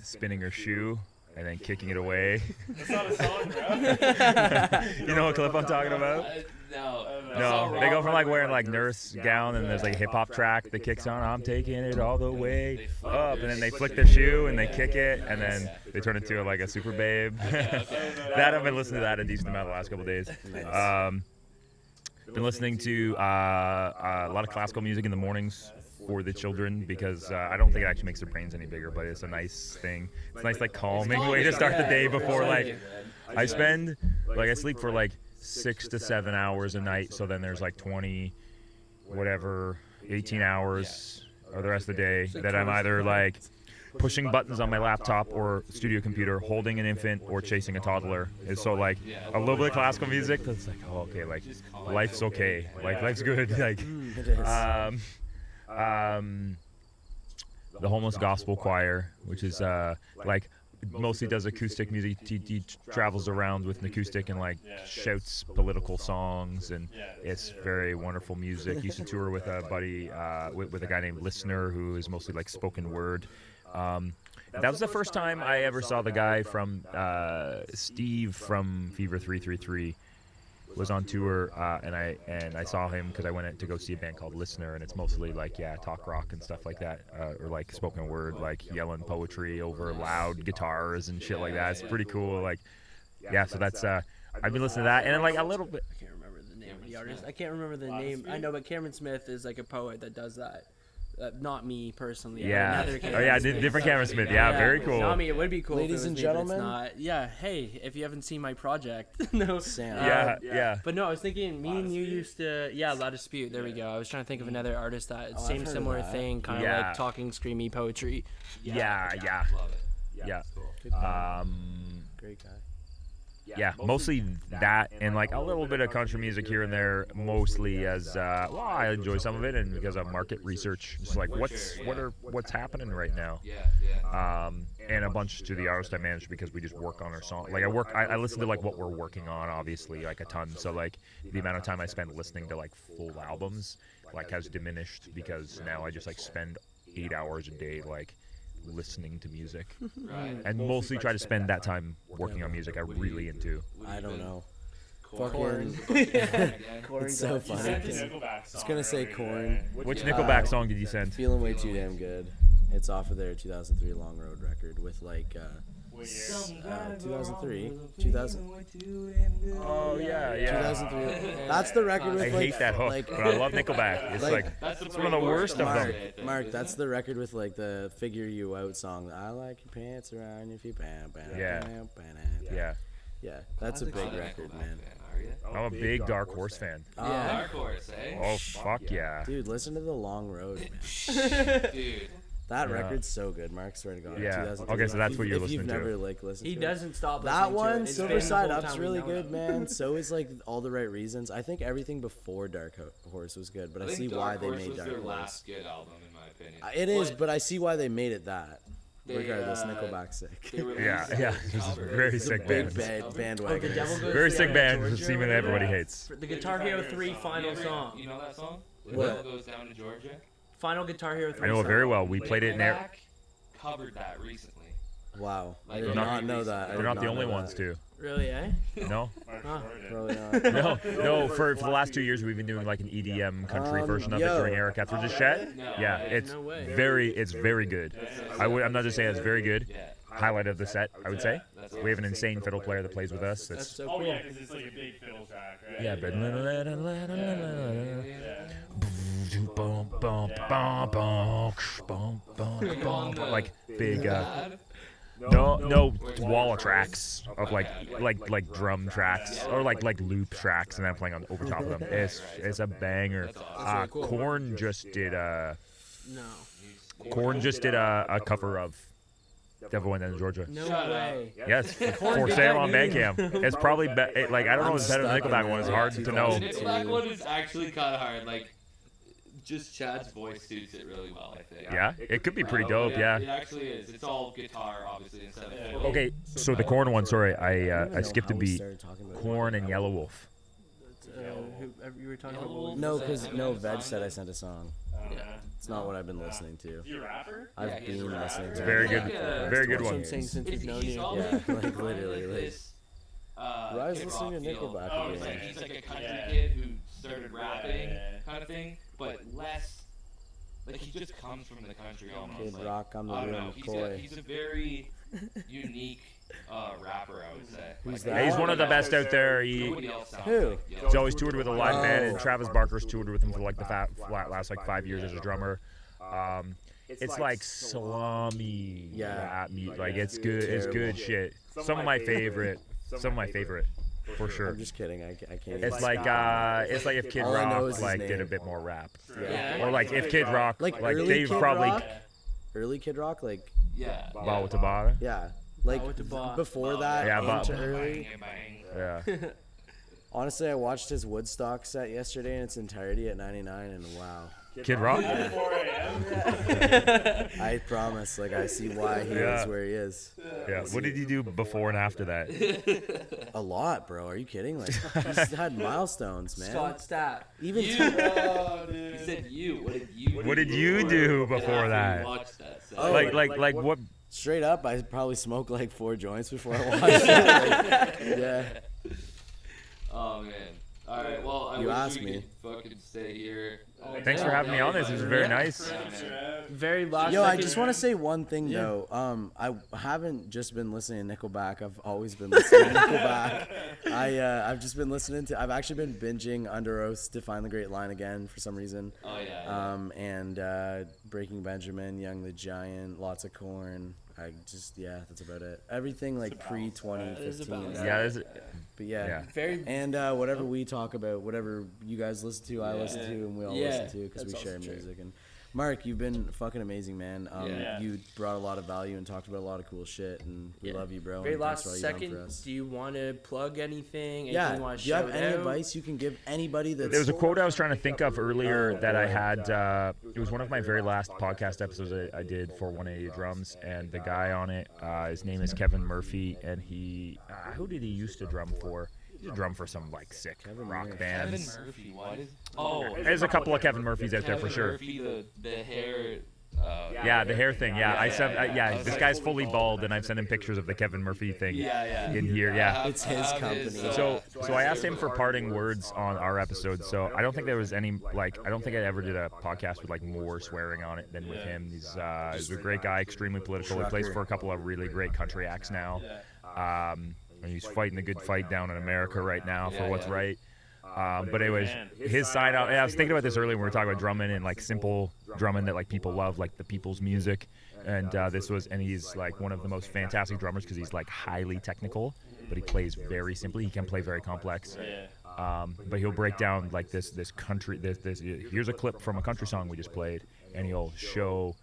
G: spinning her shoe. and then kicking it away.
B: That's not a song, bro.
G: You know what clip I'm talking about? No, they go from like wearing like nurse gown and there's like a hip hop track that kicks on. I'm taking it all the way up, and then they flick their shoe and they kick it, and then they turn into like a super babe. That I've been listening to that a decent amount the last couple of days. Been listening to a lot of classical music in the mornings for the children because I don't think it actually makes their brains any bigger, but it's a nice thing. It's a nice like calming way to start the day before like I spend like I sleep for like 6 to 7 hours a night, so then there's like 18 hours or the rest of the day that I'm either like pushing buttons on my laptop or studio computer, holding an infant or chasing a toddler. Is so like a little bit of classical music that's like, oh, okay, like life's okay, like life's good. Like
E: It is.
G: The Homeless Gospel Choir, which is like mostly does acoustic music. He travels around with an acoustic and like shouts political songs, and it's very wonderful music. He used to tour with a buddy, with a guy named Listener, who is mostly like spoken word. That was the first time I ever saw the guy from Steve from Fever 333 was on tour, and I saw him because I went to go see a band called Listener, and it's mostly like talk rock and stuff like that, or like spoken word, like yelling poetry over loud guitars and shit like that. It's pretty cool. Like so that's I've been listening to that, and then like a little bit.
F: I can't remember the name of the artist. I can't remember the name. I know, but Cameron Smith is like a poet that does that. Not me personally. Another Cameron Smith.
G: Different Cameron Smith. Yeah, very cool.
F: Not me. It would be cool.
E: Ladies
F: if it was
E: and
F: me, but it's
E: gentlemen.
F: not. Yeah. Hey, if you haven't seen my project, no.
E: Sam.
G: Yeah.
F: But no, I was thinking, me and you used to. Yeah, Loud Dispute. There we go. I was trying to think of another artist that
E: I've
F: same
E: heard of
F: similar
E: that.
F: thing, kind of like talking, screamy poetry.
G: Yeah.
H: Love it.
G: Yeah.
E: Good guy. Great guy.
G: Yeah, mostly that and like a little bit of country music here and there, mostly as I enjoy some of it, and because of market research, just like what's happening right now. And a bunch to the artist I manage because we just work on our song. Like I listen to like what we're working on, obviously, like a ton. So like the amount of time I spend listening to like full albums like has diminished because now I just like spend 8 hours a day like listening to music, and mostly try to spend that time working on music I'm really into.
E: I don't know.
F: Corn.
E: It's so funny. I was gonna say Corn.
G: Which Nickelback song did you send?
E: Feeling Way Too Damn Good. It's off of their 2003 Long Road record with like 2003, 2000.
G: Oh yeah.
E: 2003. That's the record with
G: I
E: like.
G: hate that hook,
E: like,
G: but I love Nickelback. It's like it's one of the worst of them.
E: Mark, that's the record with like the "Figure You Out" song. I like your pants around your feet. Yeah, that's a big record, man.
G: I'm a big Dark Horse fan.
H: Dark Horse, eh?
G: Oh fuck yeah.
E: Dude, listen to the Long Road, man.
H: Dude.
E: That record's so good, Mark. Swear to God.
G: Yeah.
E: 2003.
G: Okay, so that's what you're
E: If
G: listening
E: you've
G: to.
E: never like listened
F: He
E: to
F: doesn't stop
E: that
F: listening to
E: one,
F: it. It's been
E: Silver
F: the
E: Side
F: whole
E: Up's
F: time we
E: really
F: know
E: good,
F: it.
E: man. So is like All the Right Reasons. I think everything before Dark Horse was good, but I see why they made Dark
H: their
E: Horse.
H: last good album, in my opinion.
E: It is, but I see why they made it that. Regardless, Nickelback's sick.
G: Yeah. This is a very sick
E: Big
G: band.
E: bandwagon.
F: The Devil Goes
G: Very
F: Down
G: sick
F: to
G: band.
F: Georgia
G: Seeming
F: or
G: everybody
F: whatever.
G: hates.
F: The Guitar Hero 3 final song.
H: You know that song? The
E: What?
H: Devil Goes Down to Georgia?
F: Final Guitar Hero 3
G: I know it
F: song.
G: very well. We played it in there.
H: Nickelback covered that recently.
E: Wow, I
H: Like,
E: did
H: they're
E: not know that. I
G: They're
E: did
G: not the
E: know
G: only
E: that.
G: ones to.
F: Really, eh?
G: No.
E: Probably not.
G: No. For the last 2 years, we've been doing like an EDM country version of it
E: yo.
G: during Eric Ethridge's set. Yeah, it's
F: No way.
G: very good. I'm not just saying it's very good. Highlight of the set, I would say. We have an insane fiddle player that plays with us.
F: That's
G: That's
F: so
B: Oh
F: cool.
B: yeah, because it's like a big fiddle track, right?
G: yeah, but like big no wall of tracks of like drum tracks or like loop tracks, and then playing on over top of them. It's a banger. Korn just did a cover of Devil Went Down to Georgia.
F: No way.
G: Yes, for sale on Bandcamp. It's probably like I don't know if it's better than the Nickelback one. It's hard to know.
H: The Nickelback one is actually kind of hard. Like, just Chad's voice suits it really well, I think.
G: Yeah, it could be pretty dope. Yeah.
H: It actually is. It's all guitar, obviously, instead of fiddle.
G: Okay, so the Korn one. Sorry, I skipped a
E: How we
G: beat.
E: started talking about
G: Korn and Yellow Wolf.
F: who you were talking
H: Yellow Wolf?
F: about?
E: No,
H: Is that
E: because
H: him
E: no,
H: that
E: Veg
H: song
E: said I
H: that-
E: sent a song.
F: Yeah.
E: It's not what I've been listening to.
B: You a rapper?
E: I've
H: Yeah, he's a
E: been
H: rapper.
E: listening to
H: It's
E: it
G: very
E: for
G: good-
E: like the last
G: very good
E: 20
G: one.
F: I'm saying
E: years.
F: since we've known
H: He's
F: you.
H: always
E: Yeah, like
H: kind of
E: literally, like-
H: this,
E: Rise
H: Kid
E: listening
H: Rock
E: to
H: feel.
E: Nickelback
H: Oh, it's
E: again.
H: like he's like a country
E: Yeah.
H: kid who started rapping, kind of thing, but less. Like he just comes from the country almost.
E: Kid
H: like,
E: Rock on the
H: I don't
E: real
H: know.
E: McCoy.
H: He's a very unique rapper, I would say.
E: Who's
H: Like,
E: that?
G: He's one of the best out there.
H: Nobody else sounds
E: Who?
H: like Yellow
G: He's always
H: Wolf.
G: toured with a live band, and
E: Oh.
G: Travis Barker's toured with him for like the last like 5 years as a drummer. It's like slummy
E: Yeah.
G: rap music. Like it's good. It's good shit. Some of my favorite. For sure.
E: I'm just kidding. I can't.
G: It's like if Kid
E: All I know is
G: Rock
E: his
G: like did a
E: name.
G: bit more rap,
E: Yeah.
G: or like if Kid Rock
E: Like
G: like
E: early
G: they've
E: Kid
G: probably
E: Rock? Early Kid Rock, like
H: Yeah.
G: Ba Wata Ba.
E: yeah, like
F: Ba Wata Ba.
E: before that
G: Yeah, Ba-
E: into
G: Bang,
E: early.
G: Yeah.
E: Honestly, I watched his Woodstock set yesterday in its entirety at 99, and wow,
G: Kid Rock.
B: 4 a.m.
E: I promise, like I see why he
G: Yeah.
E: is where he is.
G: Yeah. What did you do before and after that?
E: A lot, bro. Are you kidding? Like he's had milestones, man.
F: Scott Stapp.
E: Even
H: You. He said you.
G: What did you do before that?
H: Watch that. So.
E: Oh,
G: Like what?
E: straight up, I probably smoked like 4 joints before I watched it. Like, yeah.
H: Oh man. All right. Well, I
E: You
H: wish
E: asked
H: we
E: me.
H: could fucking stay here.
G: Thanks for having me on this. This is very nice.
H: Yeah, man.
F: Very last
E: Yo, I
F: second.
E: just want to say one thing though. I haven't just been listening to Nickelback. I've always been listening to Nickelback. I've just been listening to. I've actually been binging Underoath, Define the Great Line again for some reason.
H: Oh yeah.
E: And Breaking Benjamin, Young the Giant, lots of Corn. That's about it. Everything like pre
F: It is
E: 2015.
F: about-
G: Yeah. This,
E: But yeah.
G: Yeah.
F: Very.
E: And whatever we talk about, whatever you guys listen to, I listen to, and we all
F: Yeah,
E: listen to because we
F: that's
E: share
F: also true.
E: music. And Mark, you've been fucking amazing, man.
H: Yeah.
E: You brought a lot of value and talked about a lot of cool shit, and we
F: Yeah.
E: love you, bro.
F: Very
E: and
F: last
E: thanks for all you've done
F: second.
E: for us.
F: Do you want to plug anything? Anything
E: Yeah.
F: you want
E: Do
F: to
E: you have
F: shout
E: any
F: out?
E: advice you can give anybody that's
G: there was a quote I was trying to think of earlier that I had. It was one of my very last podcast episodes I did for 180 Drums, and the guy on it, his name is Kevin Murphy, and he, who did he used to drum for? He used to drum for some like sick rock
H: Kevin
G: bands.
H: Murphy. What is? Oh.
G: There's a couple of Kevin Murphys out there for
H: Kevin
G: sure.
H: Murphy, the hair.
G: Yeah, the hair thing. Yeah, I sent.
H: yeah.
G: This guy's fully bald, and I've sent him pictures of the Kevin Murphy thing
H: Yeah.
G: in here. Yeah.
E: It's his company.
G: So I asked him for parting words on our episode. So I don't think there was any I don't think I ever did a podcast with like more swearing on it than with him. He's a great guy, extremely political. He plays for a couple of really great country acts now. And he's fighting the good fight down in America right now for what's right. But anyways, his side out. I was thinking about this earlier when we were talking about drumming and like simple drumming that like people love, like the people's music. And he's like one of the most fantastic drummers because he's like highly technical, but he plays very simply. He can play very complex. But he'll break down like this country. Here's a clip from a country song we just played, and he'll show.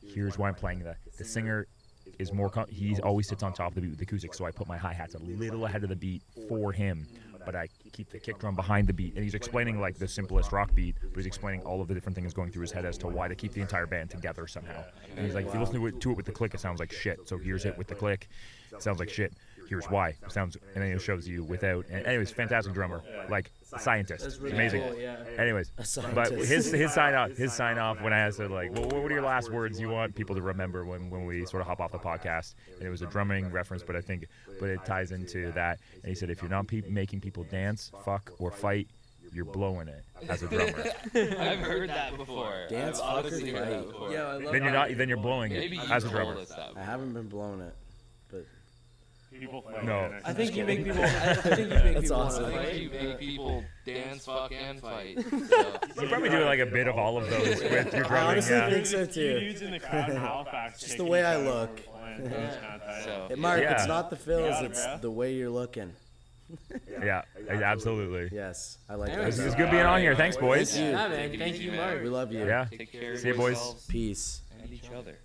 G: Here's why I'm playing the singer is more. He always sits on top of the beat with the acoustic, so I put my hi-hats a little ahead of the beat for him. But I keep the kick drum behind the beat, and he's explaining like the simplest rock beat, but he's explaining all of the different things going through his head as to why to keep the entire band together somehow. And he's like, if you listen to it with the click, it sounds like shit. So here's it with the click, it sounds like shit. Here's why it sounds, and then it shows you without. And anyways, fantastic drummer, like scientist,
F: That's really
G: amazing.
F: cool, yeah.
G: Anyways, but his sign off when I asked her like, well, what are your last words you want people to remember when we sort of hop off the podcast? And it was a drumming reference, but it ties into that. And he said, if you're not making people dance, fuck, or fight, you're blowing it as a drummer.
H: I've heard that before.
E: Dance,
H: I've
E: fuck, or
H: honestly heard
E: fight.
H: that before.
F: Yeah, I love
G: Then you're
F: that.
G: not. Then you're blowing
H: Maybe
G: it
H: you
G: as a
H: told
G: drummer.
H: us that
E: I
H: before.
E: haven't been blowing it, but
B: People
G: No.
F: I think you make people. I think you make
E: That's
F: people
E: awesome.
F: wanna
H: I think
F: fight.
H: you make people dance, fuck, and fight. So.
G: You probably do like a bit of all of those with your
E: I
G: drumming.
E: honestly
G: Yeah.
E: think so
B: You
E: too.
B: dudes in the crowd in Halifax.
E: Just the way I
B: taking
E: look.
H: So.
E: Hey, Mark,
G: Yeah.
E: it's not the fills,
B: Yeah,
E: it's
B: bro.
E: the way you're looking.
G: Yeah, absolutely.
E: Yes, I like
F: Anyways,
E: that.
G: It's good being on here. Thanks, boys.
E: Thank you.
F: Yeah, man. Thank you, Mark.
E: We love you.
G: Yeah.
H: Take care of
G: See you, boys.
H: yourselves
E: Peace.
H: and each other.